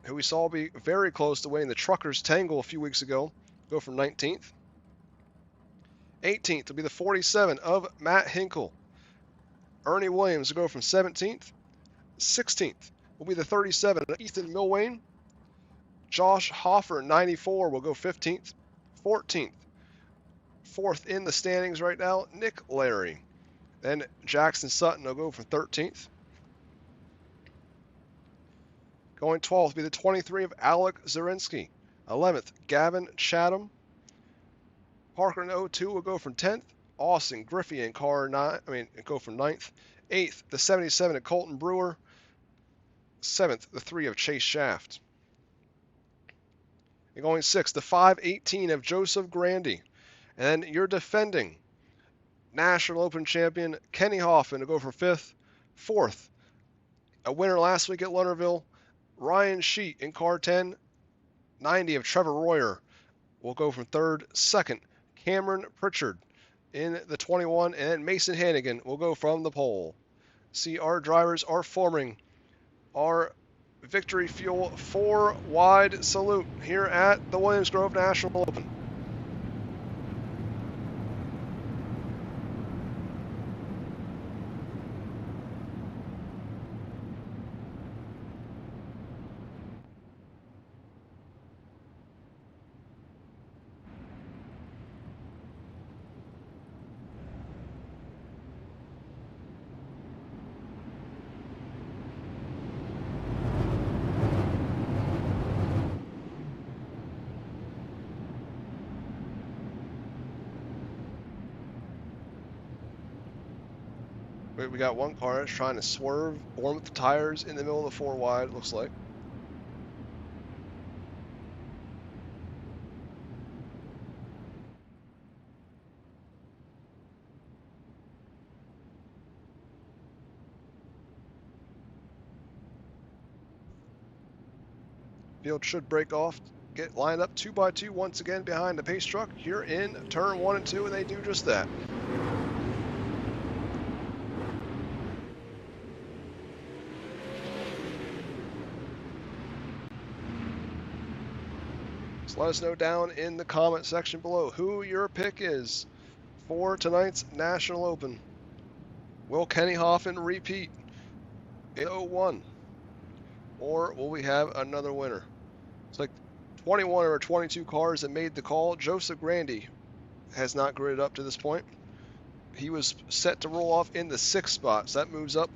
who we saw be very close to winning the Truckers Tangle a few weeks ago, go from 19th. 18th will be the 47 of Matt Hinkle. Ernie Williams will go from 17th. 16th will be the 37 of Ethan Milwane. Josh Hoffer, 94, will go 15th. 14th. Fourth in the standings right now, Nick Larry. Then Jackson Sutton will go for 13th. Going 12th will be the 23 of Alec Zarensky. 11th, Gavin Chatham. Parker in 02 will go from 10th. Austin Griffey in car 9, go from 9th. 8th, the 77 of Colton Brewer. 7th, the 3 of Chase Shaft. And going 6th, the 518 of Joseph Grandy. And then your defending National Open champion Kenny Hoffman to go from 5th. 4th, a winner last week at Lunterville, Ryan Sheet in car 10. 90 of Trevor Royer will go from 3rd. 2nd, Cameron Pritchard in the 21, and Mason Hannigan will go from the pole. See, our drivers are forming our Victory Fuel 4 wide salute here at the Williams Grove National Open. We got one car that's trying to swerve, born with the tires in the middle of the 4 wide, it looks like. Field should break off, get lined up 2 by 2 once again behind the pace truck here in turn 1 and 2, and they do just that. So let us know down in the comment section below who your pick is for tonight's National Open. Will Kenny Hoffman repeat in 01? Or will we have another winner? It's like 21 or 22 cars that made the call. Joseph Grandy has not gridded up to this point. He was set to roll off in the 6th spot, so that moves up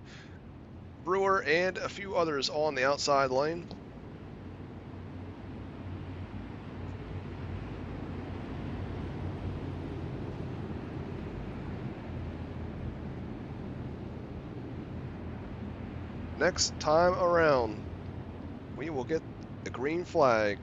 Brewer and a few others on the outside lane. Next time around, we will get the green flag.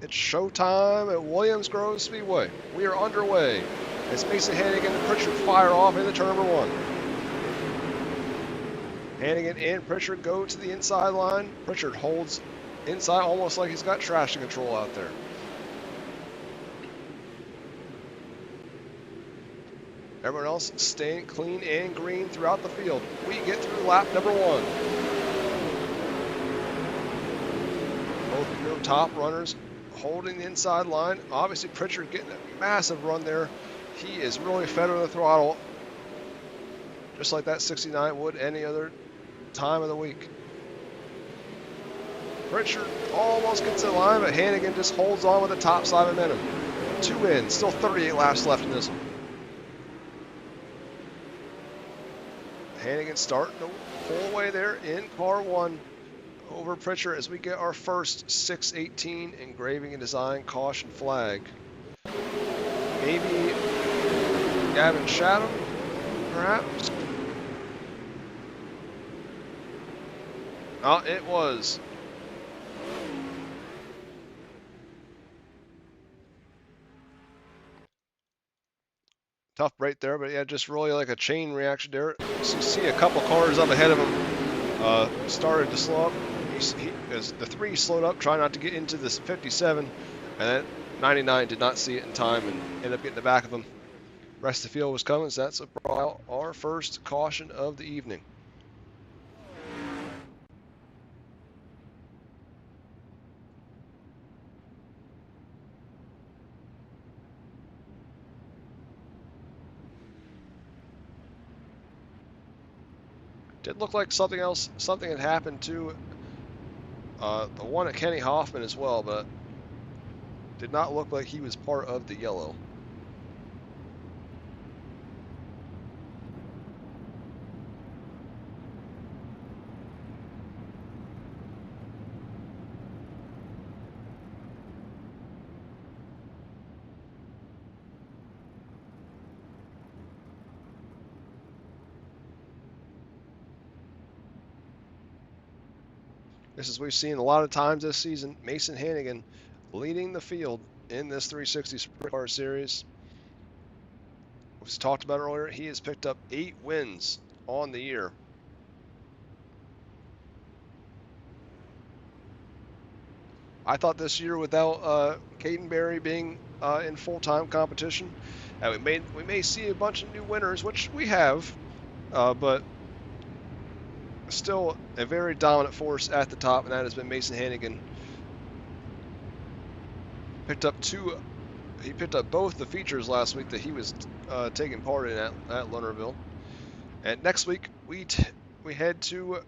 It's showtime at Williams Grove Speedway. We are underway as Mason Hannigan and Pritchard fire off into turn number 1. Hannigan and Pritchard go to the inside line. Pritchard holds inside almost like he's got traction control out there. Everyone else staying clean and green throughout the field. We get through lap number 1. Both of your top runners holding the inside line. Obviously, Pritchard getting a massive run there. He is really fed on the throttle, just like that 69 would any other time of the week. Pritchard almost gets in line, but Hannigan just holds on with the top side momentum. 2 in, still 38 laps left in this one. Hannigan starting to pull away there in car 1. Over Pritchard as we get our first 618 engraving and design caution flag. Maybe Gavin Chatham, perhaps? Oh, it was. Tough break there, but yeah, just really like a chain reaction there. So you see a couple cars up ahead of him started to slow up. As the 3 slowed up, trying not to get into this 57, and then 99 did not see it in time and ended up getting the back of him. Rest of the field was coming, so that's our first caution of the evening. Did look like something had happened to the one at Kenny Hoffman as well, but did not look like he was part of the yellow. This is we've seen a lot of times this season. Mason Hannigan leading the field in this 360 Sprint Car Series. As talked about earlier, he has picked up 8 wins on the year. I thought this year, without Caden Berry being in full-time competition, we may see a bunch of new winners, which we have, but still a very dominant force at the top, and that has been Mason Hannigan. He picked up both the features last week that he was taking part in at Lernerville. And next week we head to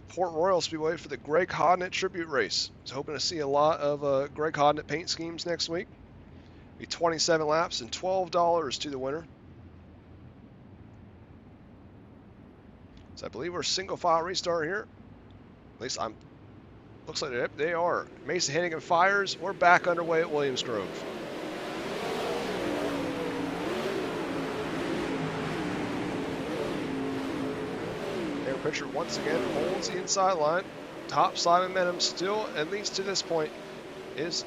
Port Royal Speedway for the Greg Hodnett tribute race. So hoping to see a lot of Greg Hodnett paint schemes next week. Be 27 laps and $12 to the winner. So I believe we're single file restart here. At least looks like they are. Mason Hannigan fires. We're back underway at Williams Grove. Air Pritchard once again holds the inside line. Top side momentum still, at least to this point, is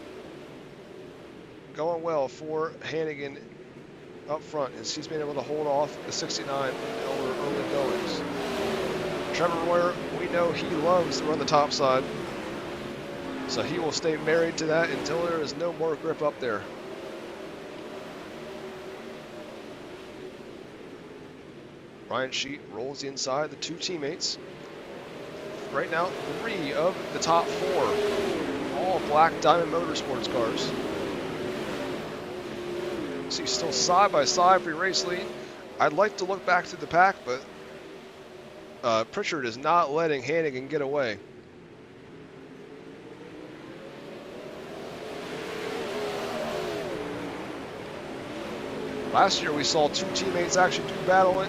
going well for Hannigan up front, as he's been able to hold off the 69 over early goings. Trevor Royer, we know he loves to run the top side, so he will stay married to that until there is no more grip up there. Ryan Sheet rolls the inside, the 2 teammates. Right now, 3 of the top 4, all black Diamond Motorsports cars. See, still side by side for your race lead. I'd like to look back through the pack, but Pritchard is not letting Hannigan get away. Last year we saw 2 teammates actually do battle in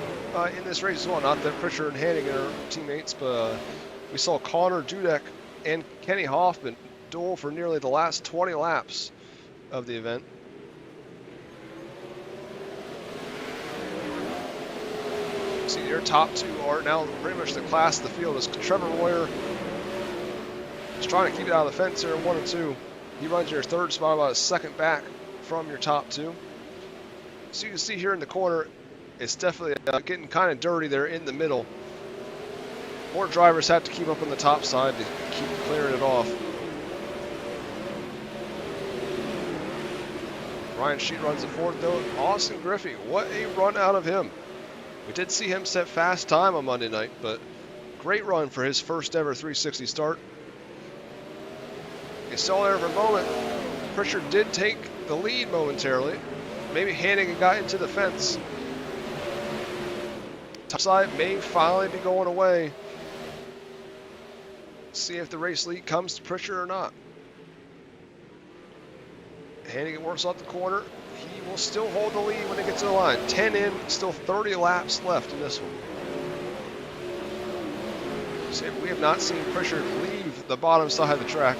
this race as well. Not that Pritchard and Hannigan are teammates, but we saw Connor Dudek and Kenny Hoffman duel for nearly the last 20 laps of the event. See, your top 2 are now pretty much the class of the field, as Trevor Royer is trying to keep it out of the fence here in 1 and 2. He runs your 3rd spot about a second back from your top 2. So you can see here in the corner, it's definitely getting kind of dirty there in the middle. More drivers have to keep up on the top side to keep clearing it off. Ryan Sheet runs it 4th though. Austin Griffey, what a run out of him. We did see him set fast time on Monday night, but great run for his first ever 360 start. You saw there for a moment, Pritchard did take the lead momentarily. Maybe Hannigan got into the fence. Top side may finally be going away. See if the race lead comes to Pritchard or not. Hannigan works off the corner. He will still hold the lead when it gets to the line. 10 in, still 30 laps left in this one. See, we have not seen Pritchard leave the bottom side of the track.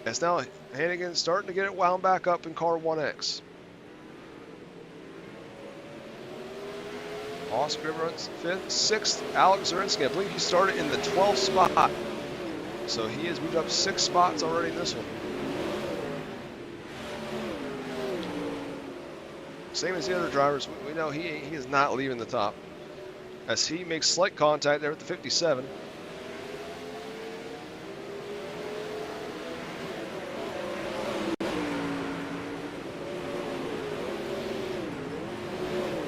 As now Hannigan's starting to get it wound back up in car 1X. Oscar runs 5th, 6th, Alex Zirinsky. I believe he started in the 12th spot. So he has moved up 6 spots already in this one. Same as the other drivers, we know he is not leaving the top, as he makes slight contact there at the 57.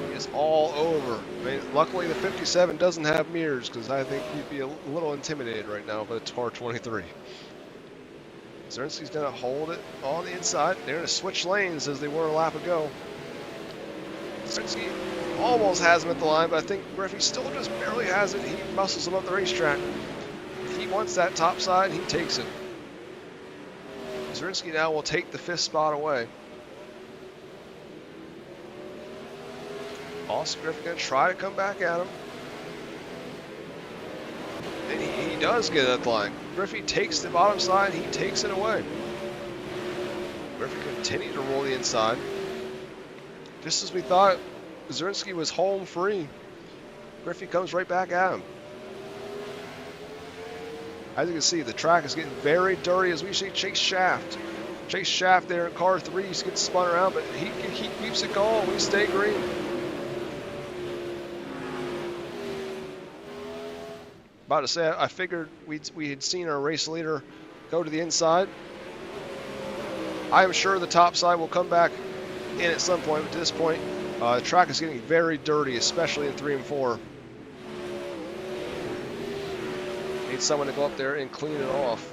He is all over. I mean, luckily the 57 doesn't have mirrors, because I think he'd be a little intimidated right now by the tar 23. Zirinsky's going to hold it on the inside. They're going to switch lanes as they were a lap ago. Strinsky almost has him at the line, but I think Griffey still just barely has it. He muscles him up the racetrack. He wants that top side, he takes it. Strinsky now will take the 5th spot away. Austin Griffey going to try to come back at him. And he does get it at the line. Griffey takes the bottom side, he takes it away. Griffey continues to roll the inside. Just as we thought Strinsky was home free, Griffey comes right back at him. As you can see, the track is getting very dirty as we see Chase Shaft. Chase Shaft there in car 3, he gets spun around, but he keeps it going. We stay green. About to say, I figured we had seen our race leader go to the inside. I am sure the top side will come back in at some point, but to this point, the track is getting very dirty, especially in 3 and 4. Need someone to go up there and clean it off.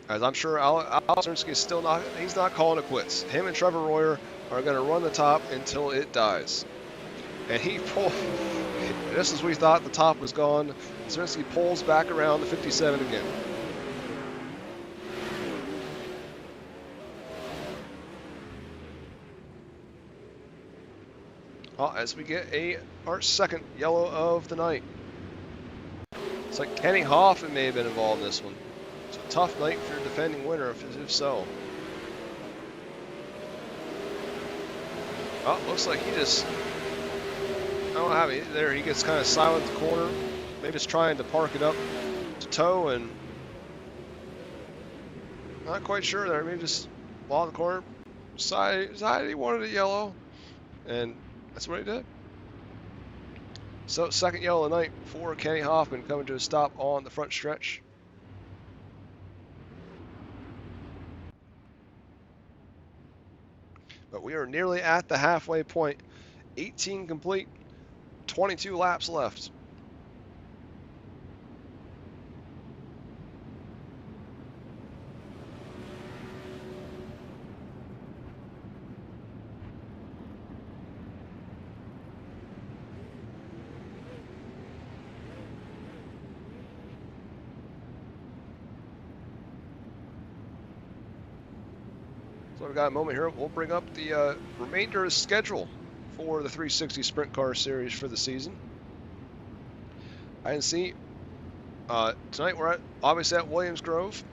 As I'm sure Alex Strinsky is still not, he's not calling it quits. Him and Trevor Royer are going to run the top until it dies. And he pulled, just as we thought the top was gone, Strinsky pulls back around the 57 again. Well, as we get our 2nd yellow of the night. It's like Kenny Hoffman may have been involved in this one. It's a tough night for your defending winner, if so. Oh, looks like he just, I don't have it there. He gets kind of silent in the corner. Maybe just trying to park it up to tow, and not quite sure there. Maybe just ball in the corner. Decided he wanted a yellow, and that's what he did. So 2nd yellow of the night for Kenny Hoffman, coming to a stop on the front stretch. But we are nearly at the halfway point. 18 complete, 22 laps left. So we've got a moment here. We'll bring up the remainder of the schedule for the 360 Sprint Car Series for the season. I can see tonight we're obviously at Williams Grove.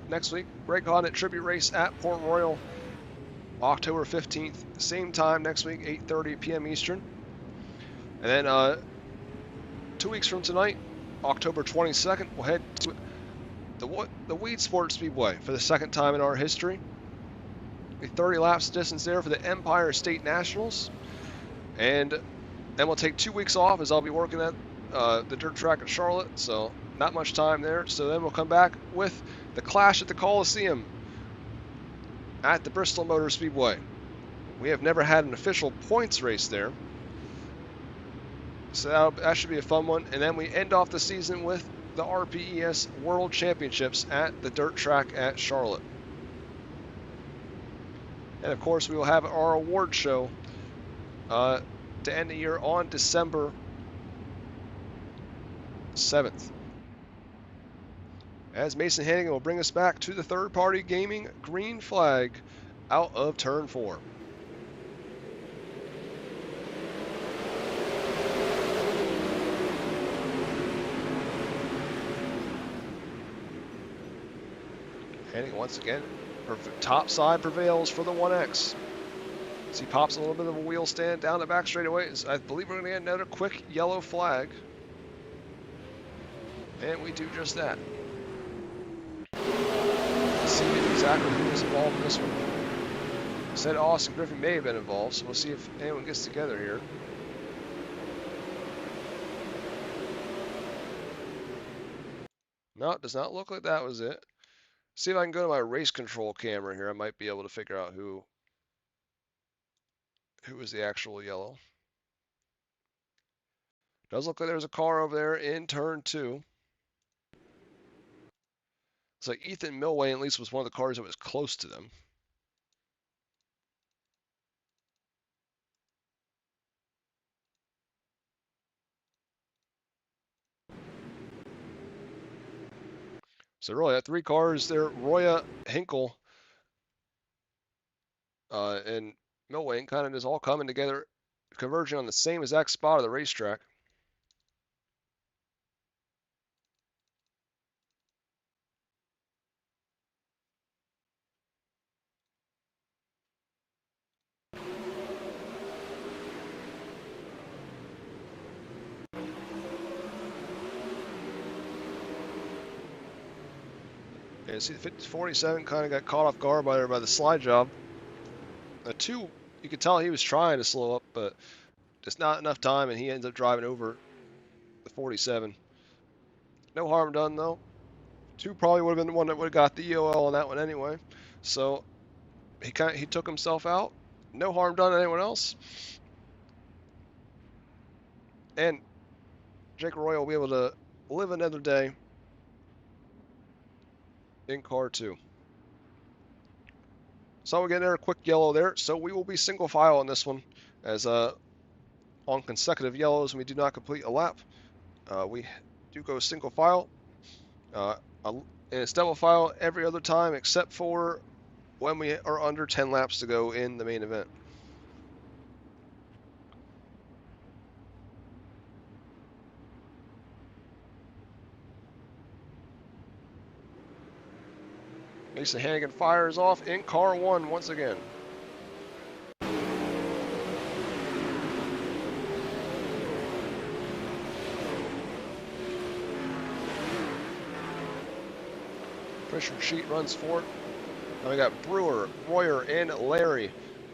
Next week, Greg Hodnett Tribute Race at Port Royal, October 15th. Same time next week, 8:30 p.m. Eastern. And then 2 weeks from tonight, October 22nd, we'll head to the Weed Sports Speedway for the 2nd time in our history. A 30 laps distance there for the Empire State Nationals. And then we'll take 2 weeks off as I'll be working at the dirt track at Charlotte, so not much time there. So then we'll come back with the Clash at the Coliseum at the Bristol Motor Speedway. We have never had an official points race there, so that should be a fun one. And then we end off the season with the RPES World Championships at the dirt track at Charlotte. And of course, we will have our award show to end the year on December 7th. As Mason Hannigan will bring us back to the third-party gaming green flag out of turn 4. Hannigan once again. Top side prevails for the 1X. As he pops a little bit of a wheel stand down the back straightaway. I believe we're going to get another quick yellow flag. And we do just that. Let's see exactly who was involved in this one. I said Austin Griffey may have been involved, so we'll see if anyone gets together here. No, it does not look like that was it. See if I can go to my race control camera here. I might be able to figure out who was the actual yellow. Does look like there's a car over there in turn 2. It's like Ethan Milway at least was one of the cars that was close to them. So really, at 3 cars there, Roya, Hinkle, and Millway kind of just all coming together, converging on the same exact spot of the racetrack. And see, the 47 kind of got caught off guard by the slide job. The 2, you could tell he was trying to slow up, but just not enough time, and he ends up driving over the 47. No harm done, though. 2 probably would have been the one that would have got the EOL on that one anyway. So he took himself out. No harm done to anyone else. And Jake Roy will be able to live another day in car 2. So we're getting there a quick yellow there. So we will be single file on this one, as on consecutive yellows, we do not complete a lap. We do go single file. And it's double file every other time except for when we are under 10 laps to go in the main event. Mason Hannigan fires off in car 1 once again. Richard Sheet runs for it. Now we got Brewer, Royer, and Larry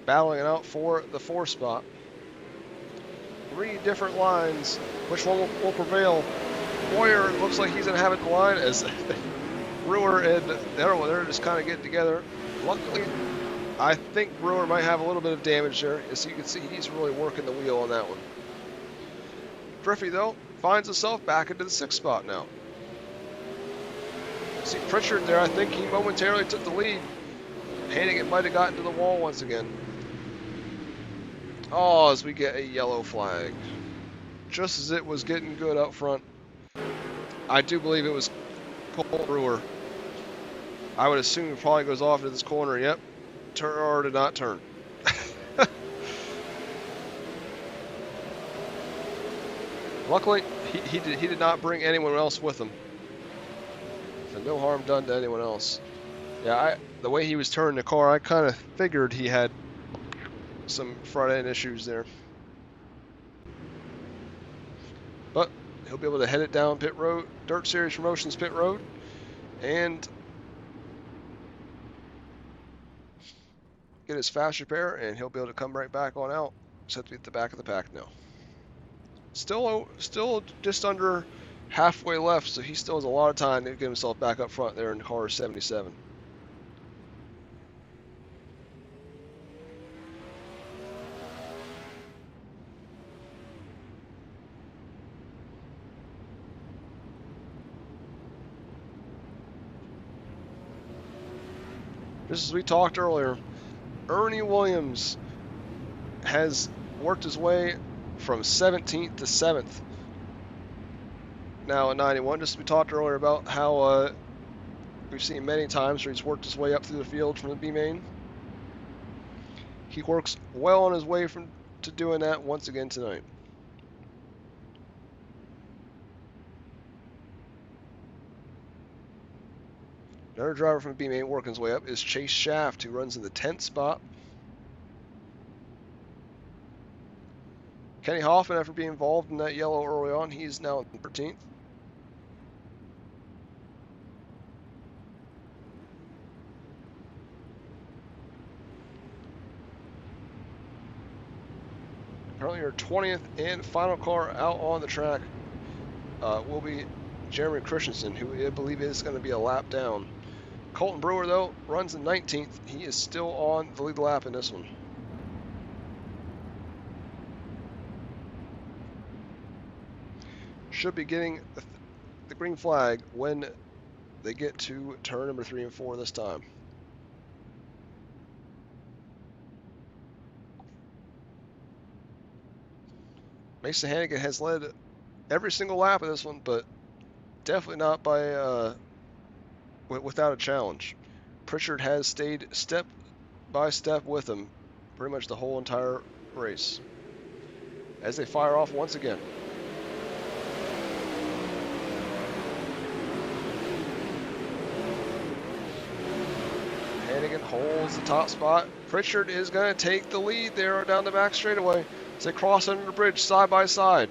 battling it out for the 4 spot. 3 different lines. Which one will prevail? Royer looks like he's going to have it in the line as Brewer and the other one, they're just kind of getting together. Luckily, I think Brewer might have a little bit of damage there. As you can see, he's really working the wheel on that one. Griffey, though, finds himself back into the 6th spot now. See Pritchard there, I think he momentarily took the lead. Hannigan might have gotten to the wall once again. Oh, as we get a yellow flag. Just as it was getting good up front. I do believe it was Cole Brewer. I would assume he probably goes off into this corner. Yep. Turn or did not turn. Luckily, he did not bring anyone else with him. So no harm done to anyone else. Yeah, the way he was turning the car, I kind of figured he had some front end issues there. But he'll be able to head it down pit road, Dirt Series Promotions pit road, and get his fast repair, and he'll be able to come right back on out. Except to be at the back of the pack now. Still just under halfway left, so he still has a lot of time to get himself back up front there in car 77. Just as we talked earlier, Ernie Williams has worked his way from 17th to 7th now at 91. Just as we talked earlier about how we've seen many times where he's worked his way up through the field from the B main. He works well on his way to doing that once again tonight. Another driver from the B main working his way up is Chase Shaft, who runs in the 10th spot. Kenny Hoffman, after being involved in that yellow early on, he's now in 13th. Currently our 20th and final car out on the track will be Jeremy Christensen, who I believe is going to be a lap down. Colton Brewer, though, runs in 19th. He is still on the lead lap in this one. Should be getting the green flag when they get to turn number 3 and 4 this time. Mason Hannigan has led every single lap of this one, but definitely not by without a challenge. Pritchard has stayed step by step with him pretty much the whole entire race. As they fire off once again. Hannigan holds the top spot. Pritchard is going to take the lead there down the back straightaway as they cross under the bridge side by side.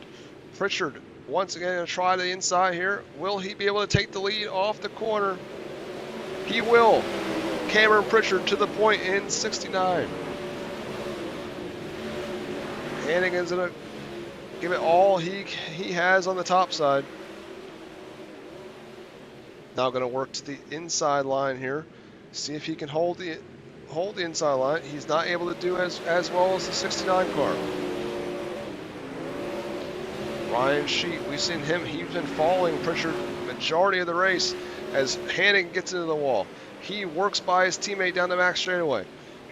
Pritchard once again going to try the inside here. Will he be able to take the lead off the corner? He will. Cameron Pritchard to the point in 69. Hannigan's going to give it all he has on the top side. Now going to work to the inside line here. See if he can hold the inside line. He's not able to do as well as the 69 car. Ryan Sheet, we've seen him. He's been following Pritchard majority of the race as Hannigan gets into the wall. He works by his teammate down the back straightaway.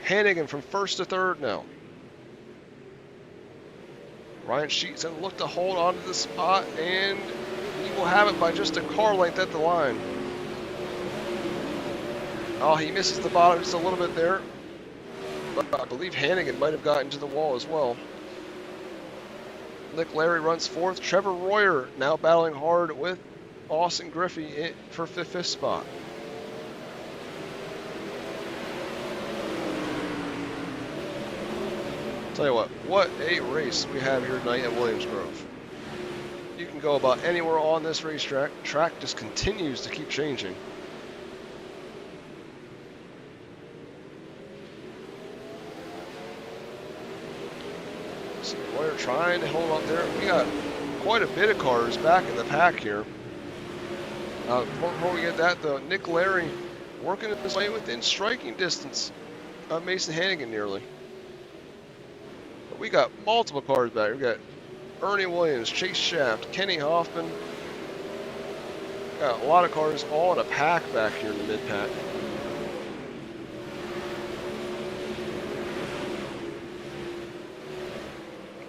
Hannigan from first to third now. Ryan Sheet's going to look to hold on to the spot, and he will have it by just a car length at the line. Oh, he misses the bottom just a little bit there. But I believe Hannigan might have gotten to the wall as well. Nick Larry runs fourth. Trevor Royer now battling hard with Austin Griffey for fifth spot. Tell you what a race we have here tonight at Williams Grove. You can go about anywhere on this racetrack. Track just continues to keep changing. So Royer trying to hold up there. We got quite a bit of cars back in the pack here. Before we get that though, Nick Larry working his way within striking distance of Mason Hannigan nearly. But we got multiple cars back here. We got Ernie Williams, Chase Shaft, Kenny Hoffman. Got a lot of cars all in a pack back here in the mid-pack.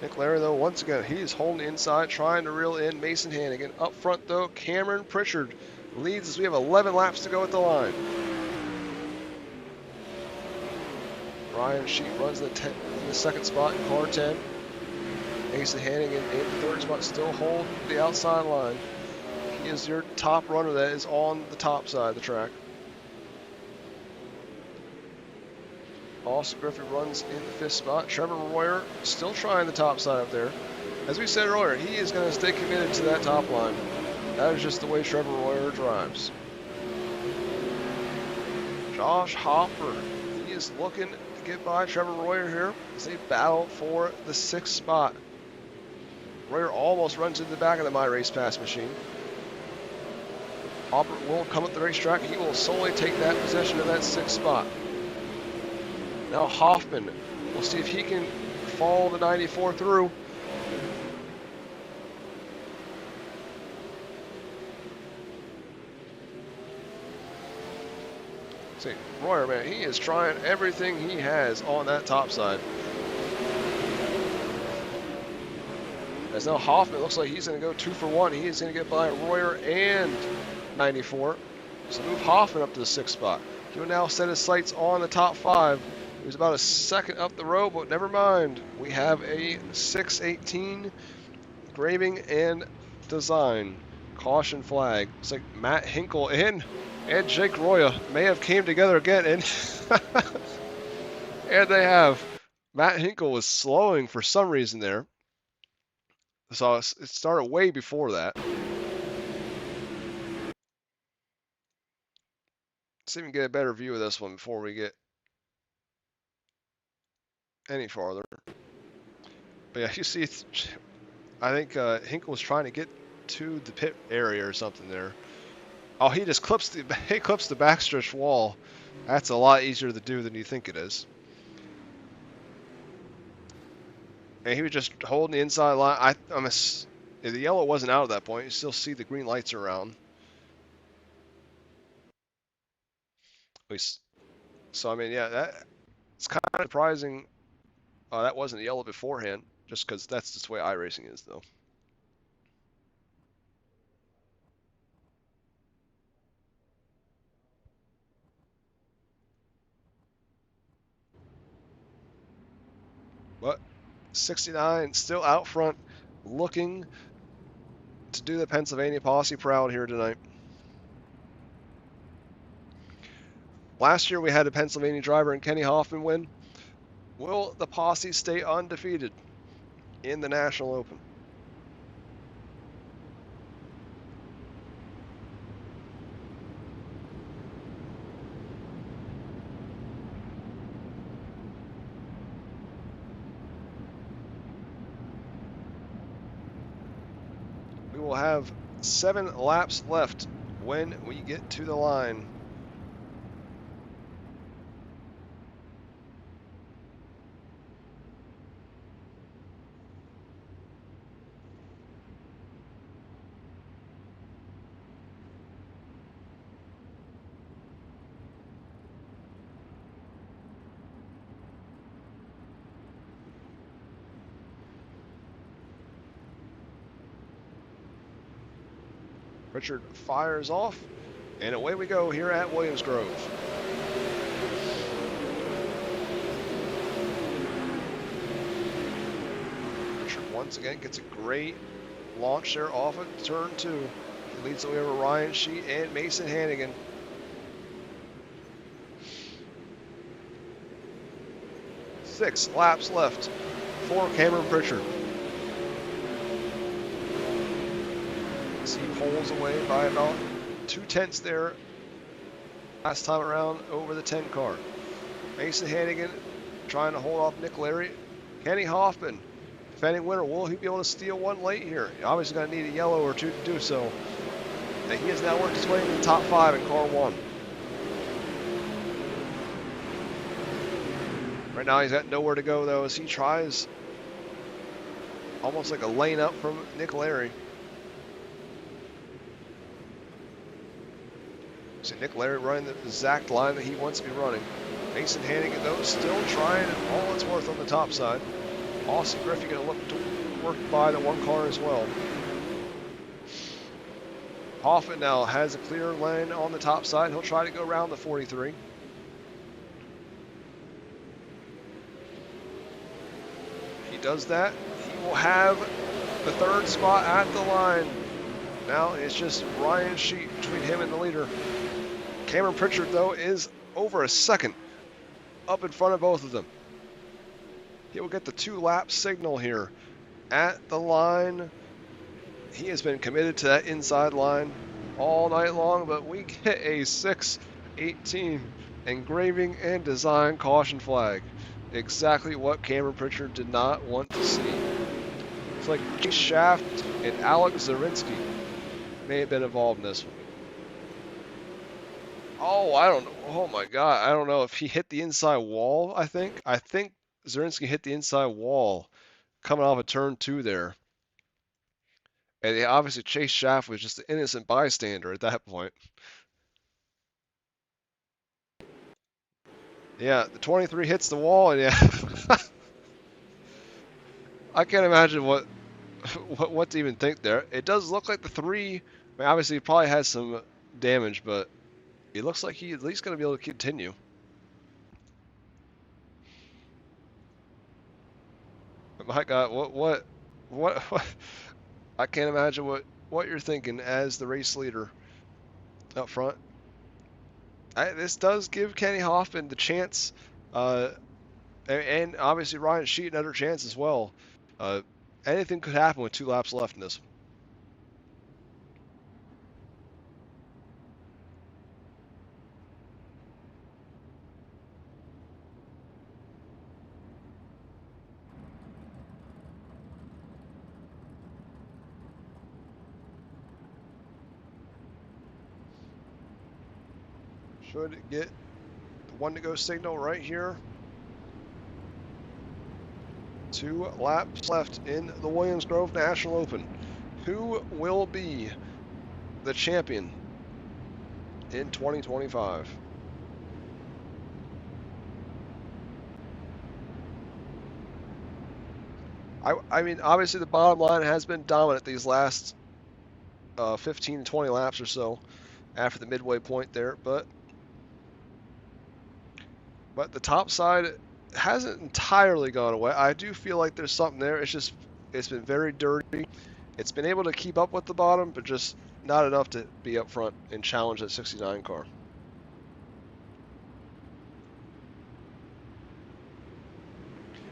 Nick Larry, though, once again, he is holding the inside, trying to reel in Mason Hannigan. Up front, though, Cameron Pritchard leads as we have 11 laps to go at the line. Ryan Sheet runs in the second spot in car 10. Mason Hannigan in the third spot, still holding the outside line. He is your top runner that is on the top side of the track. Austin Griffey runs in the fifth spot. Trevor Royer still trying the top side up there. As we said earlier, he is going to stay committed to that top line. That is just the way Trevor Royer drives. Josh Hopper, he is looking to get by Trevor Royer here as they battle for the sixth spot. Royer almost runs into the back of the My Race Pass machine. Hopper will come up the racetrack. He will solely take that possession of that sixth spot. Now Hoffman, we'll see if he can follow the 94 through. See, Royer, man, he is trying everything he has on that top side. As now Hoffman looks like he's going to go 2 for 1. He is going to get by Royer and 94. So move Hoffman up to the sixth spot. He will now set his sights on the top 5. He was about a second up the road, but never mind. We have a 618 engraving and design caution flag. It's like Matt Hinkle and Jake Roya may have came together again, and and they have. Matt Hinkle was slowing for some reason there. So it started way before that. Let's see if we can get a better view of this one before we get any farther. But yeah, you see, I think Hinkle was trying to get to the pit area or something there. Oh, he just clips the backstretch wall. That's a lot easier to do than you think it is. And he was just holding the inside line. The yellow wasn't out at that point. You still see the green lights around. So I mean, yeah, it's kind of surprising. That wasn't yellow beforehand, just because that's just the way iRacing is, though. But 69 still out front, looking to do the Pennsylvania posse proud here tonight. Last year we had a Pennsylvania driver and Kenny Hoffman win. Will the posse stay undefeated in the National Open? We will have 7 laps left when we get to the line. Richard fires off, and away we go here at Williams Grove. Richard once again gets a great launch there off of turn 2. He leads the way over Ryan Sheet and Mason Hannigan. Six laps left for Cameron Pritchard. He pulls away by about 2/10 there last time around over the 10 car. Mason Hannigan trying to hold off Nick Larry. Kenny Hoffman, defending winner, will he be able to steal one late here? He obviously going to need a yellow or two to do so. And he has now worked his way into the top 5 in car 1. Right now he's got nowhere to go though as he tries almost like a lane up from Nick Larry. See Nick Larry running the exact line that he wants to be running. Mason Hannigan, though, still trying all it's worth on the top side. Austin Griffey going to look to work by the 1 car as well. Hoffman now has a clear lane on the top side. He'll try to go around the 43. He does that. He will have the 3rd spot at the line. Now it's just Ryan Sheet between him and the leader. Cameron Pritchard, though, is over a second up in front of both of them. He will get the 2-lap signal here at the line. He has been committed to that inside line all night long, but we get a 6:18 engraving and design caution flag. Exactly what Cameron Pritchard did not want to see. It's like Chase Shaft and 𝐒𝐤𝐫𝐢𝐧𝐭 may have been involved in this one. Oh, I don't know. Oh my God. I don't know if he hit the inside wall, I think. I think 𝐒𝐤𝐫𝐢𝐧𝐭 hit the inside wall coming off of turn 2 there. And obviously Chase Shaft was just an innocent bystander at that point. Yeah, the 23 hits the wall, and yeah. I can't imagine what to even think there. It does look like the 3, I mean, obviously he probably has some damage, but it looks like he's at least going to be able to continue. My God, what? I can't imagine what you're thinking as the race leader up front. This does give Kenny Hoffman the chance, and obviously Ryan Sheet another chance as well. Anything could happen with 2 laps left in this. Should get the 1 to go signal right here. 2 laps left in the Williams Grove National Open. Who will be the champion in 2025? I mean, obviously the bottom line has been dominant these last 15 to 20 laps or so after the midway point there, but the top side hasn't entirely gone away. I do feel like there's something there. It's been very dirty. It's been able to keep up with the bottom, but just not enough to be up front and challenge that 69 car.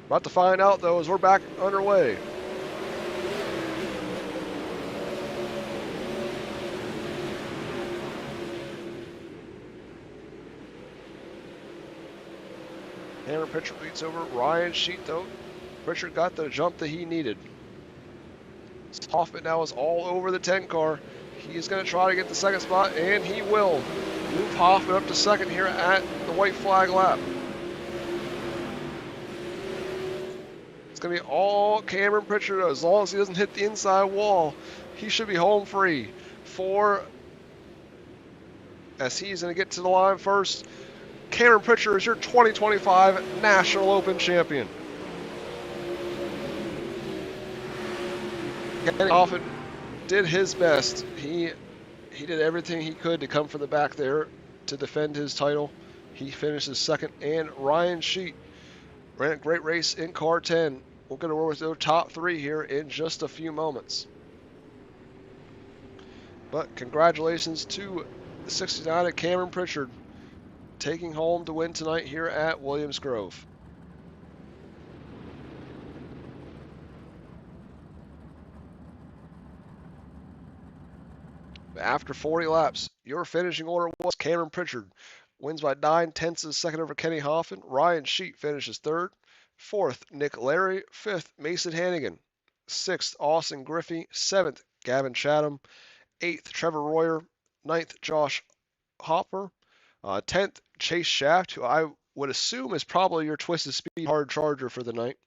About to find out, though, as we're back underway. Hammer Pritchard beats over Ryan Sheet, though. Pritchard got the jump that he needed. Hoffman now is all over the 10 car. He's going to try to get the second spot, and he will. Move Hoffman up to second here at the white flag lap. It's going to be all Cameron Pritchard. As long as he doesn't hit the inside wall, he should be home free. As he's going to get to the line first, Cameron Pritchard is your 2025 National Open champion. Kenny Hoffman did his best. He did everything he could to come from the back there to defend his title. He finishes second, and Ryan Sheet ran a great race in car 10. We're going to work with their top three here in just a few moments. But congratulations to the 69 at Cameron Pritchard, taking home the win tonight here at Williams Grove. After 40 laps, your finishing order was Cameron Pritchard wins by 9/10 of a second over Kenny Hoffman. Ryan Sheet finishes third. Fourth, Nick Larry. Fifth, Mason Hannigan. Sixth, Austin Griffey. Seventh, Gavin Chatham. Eighth, Trevor Royer. Ninth, Josh Hopper. 10th, Chase Shaft, who I would assume is probably your Twisted Speed hard charger for the night.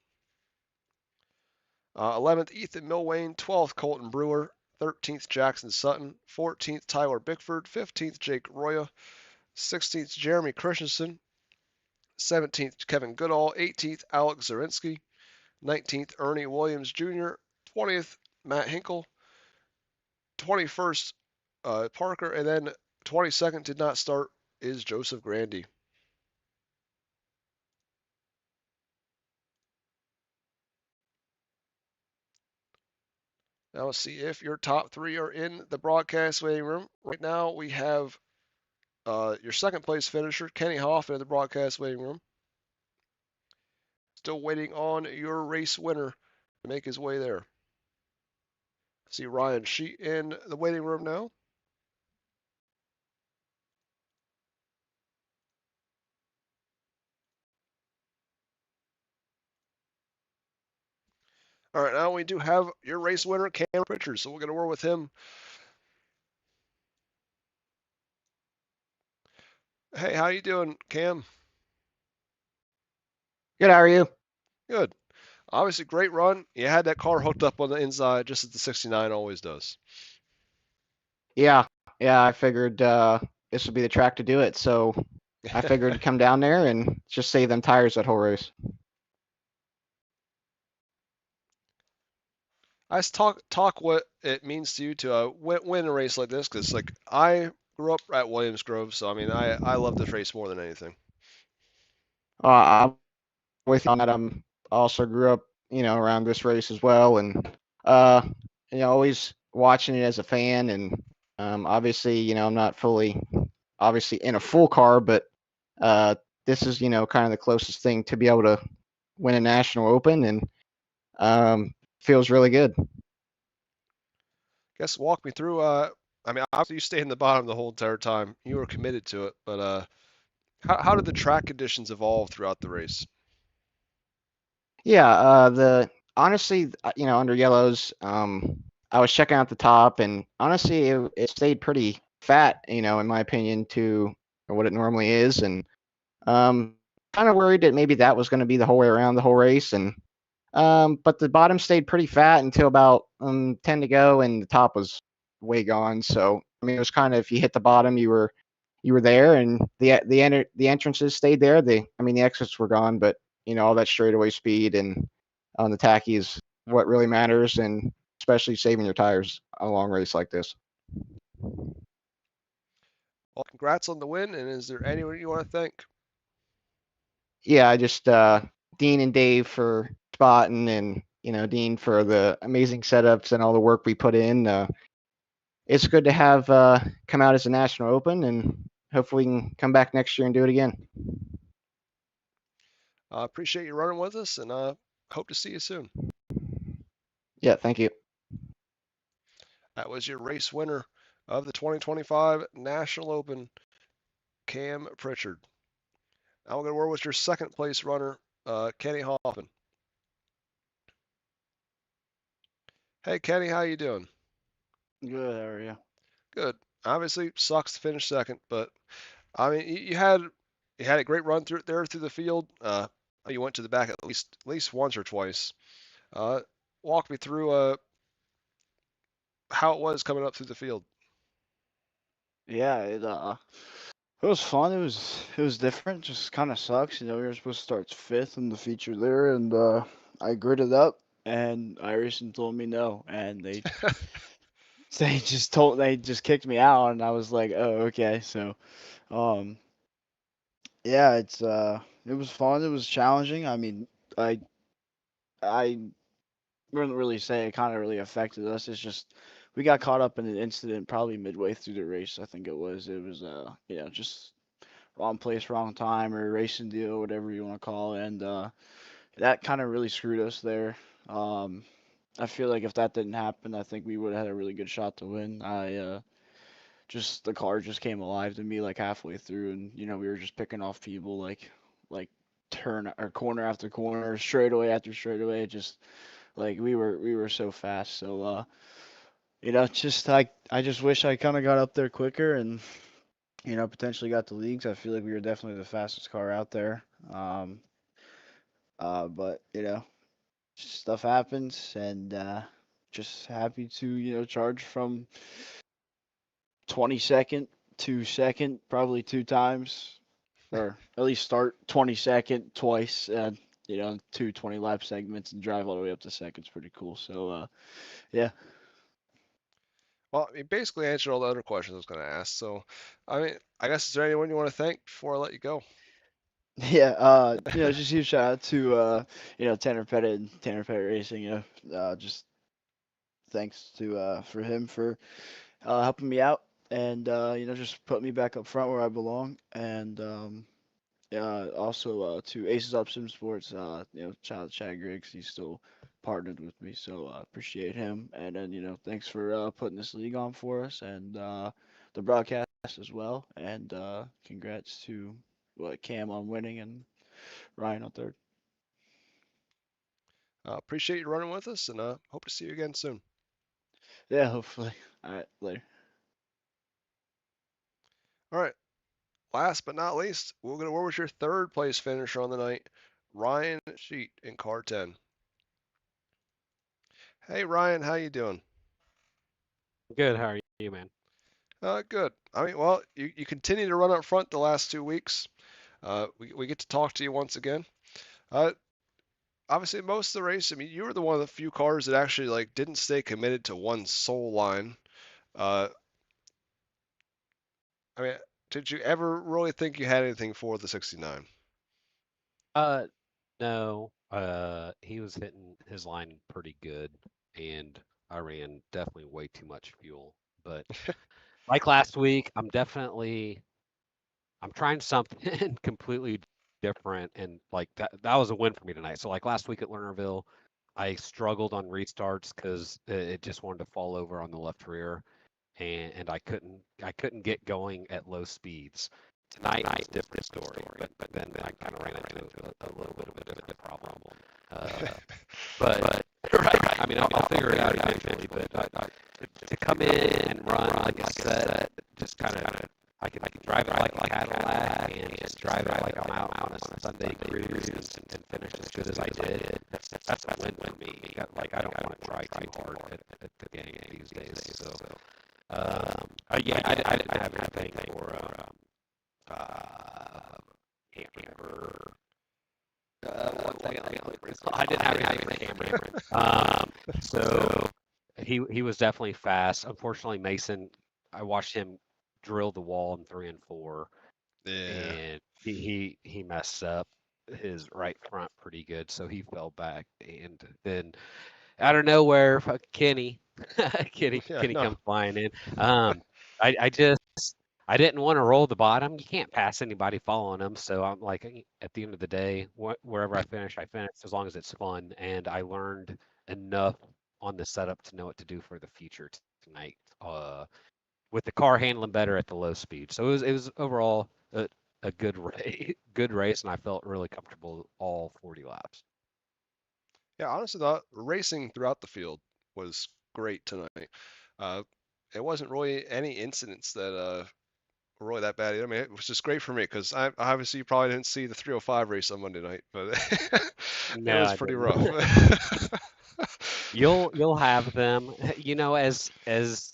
11th, Ethan Milwane. 12th, Colton Brewer. 13th, Jackson Sutton. 14th, Tyler Bickford. 15th, Jake Roya. 16th, Jeremy Christensen. 17th, Kevin Goodall. 18th, Alex Zarinsky. 19th, Ernie Williams Jr. 20th, Matt Hinkle. 21st, Parker. And then 22nd, did not start, is Joseph Grandy. Now let's see if your top three are in the broadcast waiting room. Right now we have your second place finisher, Kenny Hoffman, in the broadcast waiting room. Still waiting on your race winner to make his way there. See Ryan Sheet in the waiting room now. All right, now we do have your race winner, Cameron Pritchard, so we're going to work with him. Hey, how you doing, Cam? Good, how are you? Good. Obviously, great run. You had that car hooked up on the inside, just as the 69 always does. Yeah, I figured this would be the track to do it, so I figured to come down there and just save them tires that whole race. Let's talk what it means to you to win a race like this, because like I grew up at Williams Grove, so I mean I love this race more than anything. I'm with you on that. I also grew up, around this race as well, and uh, always watching it as a fan. And obviously, I'm not fully, obviously in a full car, but this is, kind of the closest thing to be able to win a national open, and feels really good. Guess walk me through. I mean, obviously you stayed in the bottom the whole entire time. You were committed to it, but how did the track conditions evolve throughout the race? Yeah, the honestly, under yellows, I was checking out the top, and honestly, it stayed pretty fat, in my opinion, to what it normally is, and kind of worried that maybe that was going to be the whole way around the whole race, and but the bottom stayed pretty fat until about 10 to go, and the top was way gone. So I mean, it was kind of if you hit the bottom, you were there, and the entrances stayed there. The exits were gone, but all that straightaway speed and on the tacky is what really matters, and especially saving your tires on a long race like this. Well, congrats on the win, and is there anyone you want to thank? yeah, I just Dean and Dave for spotting, and Dean for the amazing setups and all the work we put in. It's good to have come out as a national open, and hopefully we can come back next year and do it again. Appreciate you running with us, and hope to see you soon. Yeah, thank you. That was your race winner of the 2025 National Open, Cam Pritchard. Now we're going to work with your second place runner, Kenny Hoffman. Hey, Kenny, how you doing? Good, how are you? Good. Obviously, sucks to finish second, but I mean, you had a great run through the field. You went to the back at least once or twice. Walk me through how it was coming up through the field. Yeah, it was fun. It was different. Just kind of sucks, we were supposed to start fifth in the feature there, and I gritted up, and Irison told me no, and they just kicked me out, and I was like, oh, okay. So, um, yeah, it was fun. It was challenging. I mean, I wouldn't really say it kind of really affected us. It's just we got caught up in an incident probably midway through the race. I think it was. It was just wrong place, wrong time, or racing deal, whatever you want to call it, and that kind of really screwed us there. Um, I feel like if that didn't happen, I think we would have had a really good shot to win. Just the car just came alive to me like halfway through, and we were just picking off people like turn or corner after corner, straightaway after straightaway. Just like we were so fast. So just I just wish I kind of got up there quicker and potentially got the leagues. I feel like we were definitely the fastest car out there. Um, but stuff happens, and just happy to charge from 22nd to second probably two times, or at least start 22nd twice, and two 20 lap segments and drive all the way up to second. It's pretty cool. So yeah. Well, you basically answered all the other questions I was going to ask. So, I mean, I guess is there anyone you want to thank before I let you go? Yeah, just huge shout out to Tanner Pettit and Tanner Pettit Racing. Just thanks to for him for helping me out, and just put me back up front where I belong. And also to Aces Up Sim Sports, shout out to Chad Griggs. He's still partnered with me, so appreciate him. And then thanks for putting this league on for us, and the broadcast as well. And congrats to Cam on winning and Ryan on third. Appreciate you running with us, and hope to see you again soon. Yeah, hopefully. All right, later. All right. Last but not least, we're going to work with your third place finisher on the night, Ryan Sheet in car 10. Hey Ryan, how you doing? Good. How are you, man? Good. I mean, well, you continue to run up front the last 2 weeks. We get to talk to you once again. Obviously, most of the race, I mean, you were the one of the few cars that actually didn't stay committed to one sole line. I mean, did you ever really think you had anything for the 69? No. He was hitting his line pretty good, and I ran definitely way too much fuel. But like last week, I'm trying something completely different, and like that was a win for me tonight. So like last week at Lernerville, I struggled on restarts because it just wanted to fall over on the left rear, and I couldn't get going at low speeds. Tonight was a different story, but then I kind of ran into a little bit of a different problem. But right, I mean I'll figure it out eventually. But to come in and run like I said, just kind of I can drive it like a Cadillac and just drive it like I'm out on a Sunday cruise and finish as good as I did. That's a win for me. Like I don't want to try too hard at the game these days. So yeah, I didn't have anything for Amber. One second, I didn't have anything for Cameron. So he was definitely fast. Unfortunately, Mason, I watched him drill the wall in 3 and 4, Yeah. and he messed up. his right front pretty good, so he fell back. And then out of nowhere, Kenny, Yeah, Kenny no. comes flying in. I just I didn't want to roll the bottom. You can't pass anybody following him, so I'm like, at the end of the day, wherever I finish as long as it's fun. And I learned enough on the setup to know what to do for the future tonight. With the car handling better at the low speed, so it was overall a good good race, and I felt really comfortable all 40 laps. Yeah, honestly, the racing throughout the field was great tonight. Uh, it wasn't really any incidents that were really that bad. I mean, it was just great for me because I obviously you probably didn't see the 305 race on Monday night, but it No, was I pretty didn't. rough. You'll have them, as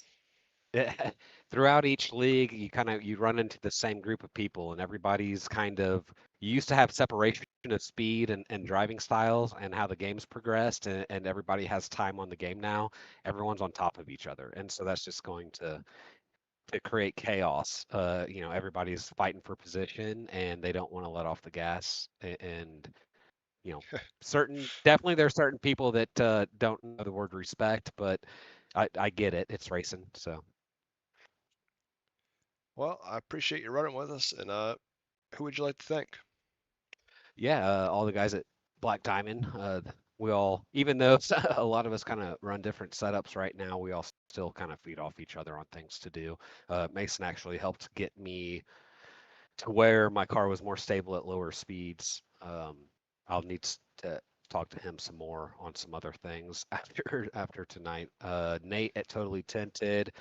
throughout each league, you run into the same group of people, and everybody's kind of you used to have separation of speed and driving styles and how the game's progressed, and everybody has time on the game now. Everyone's on top of each other, and so that's just going to create chaos. Everybody's fighting for position, and they don't want to let off the gas, and definitely there's certain people that don't know the word respect, but I get it. It's racing, so. Well, I appreciate you running with us, and who would you like to thank? Yeah, all the guys at Black Diamond, we all, even though a lot of us kind of run different setups right now, we all still kind of feed off each other on things to do. Mason actually helped get me to where my car was more stable at lower speeds. I'll need to talk to him some more on some other things after tonight. Nate at Totally Tinted,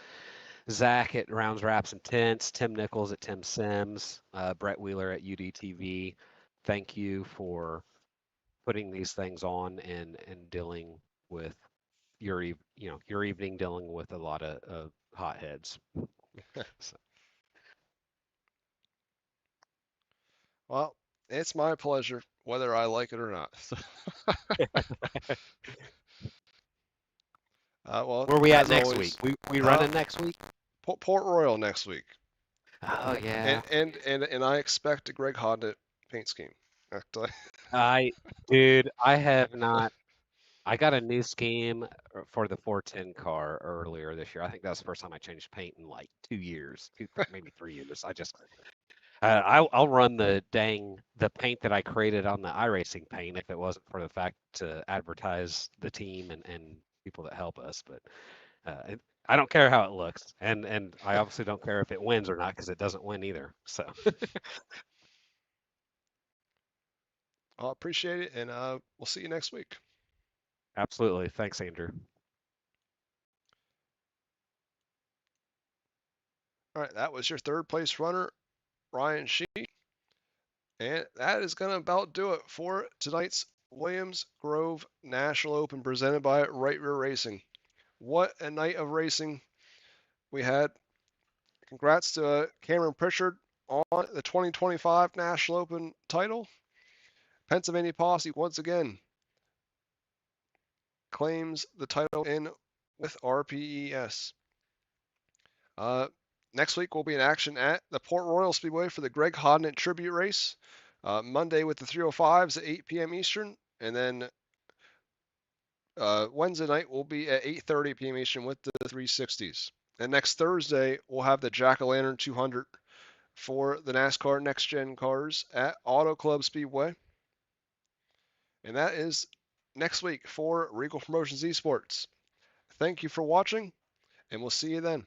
Zach at Rounds, Wraps, and Tints, Tim Nichols at Tim Sims, Brett Wheeler at UDTV. Thank you for putting these things on and dealing with your evening dealing with a lot of hotheads. So, Well, it's my pleasure, whether I like it or not. Well, where are we at as next always, week? We running next week? Port Royal next week, Oh yeah. and I expect a Greg Honda paint scheme. Actually. Dude, I have not. I got a new scheme for the 410 car earlier this year. I think that's the first time I changed paint in like 2 years, maybe 3 years. I'll run the paint that I created on the iRacing paint if it wasn't for the fact to advertise the team and people that help us. But I don't care how it looks, and I obviously don't care if it wins or not because it doesn't win either. So I appreciate it, and we'll see you next week. absolutely, thanks, Andrew. All right, that was your third place runner, Ryan Shee. And that is going to about do it for tonight's Williams Grove National Open presented by Right Rear Racing. What a night of racing we had. Congrats to Cameron Pritchard on the 2025 National Open title. Pennsylvania Posse once again claims the title in with RPES. Next week we'll be in action at the Port Royal Speedway for the Greg Hodnett Tribute Race. Monday with the 305s at 8 p.m. Eastern, and then Wednesday night will be at 8:30 p.m. Eastern with the 360s. And next Thursday we'll have the Jack-O-Lantern 200 for the NASCAR Next Gen cars at Auto Club Speedway. And that is next week for Regal Promotions Esports. Thank you for watching, and we'll see you then.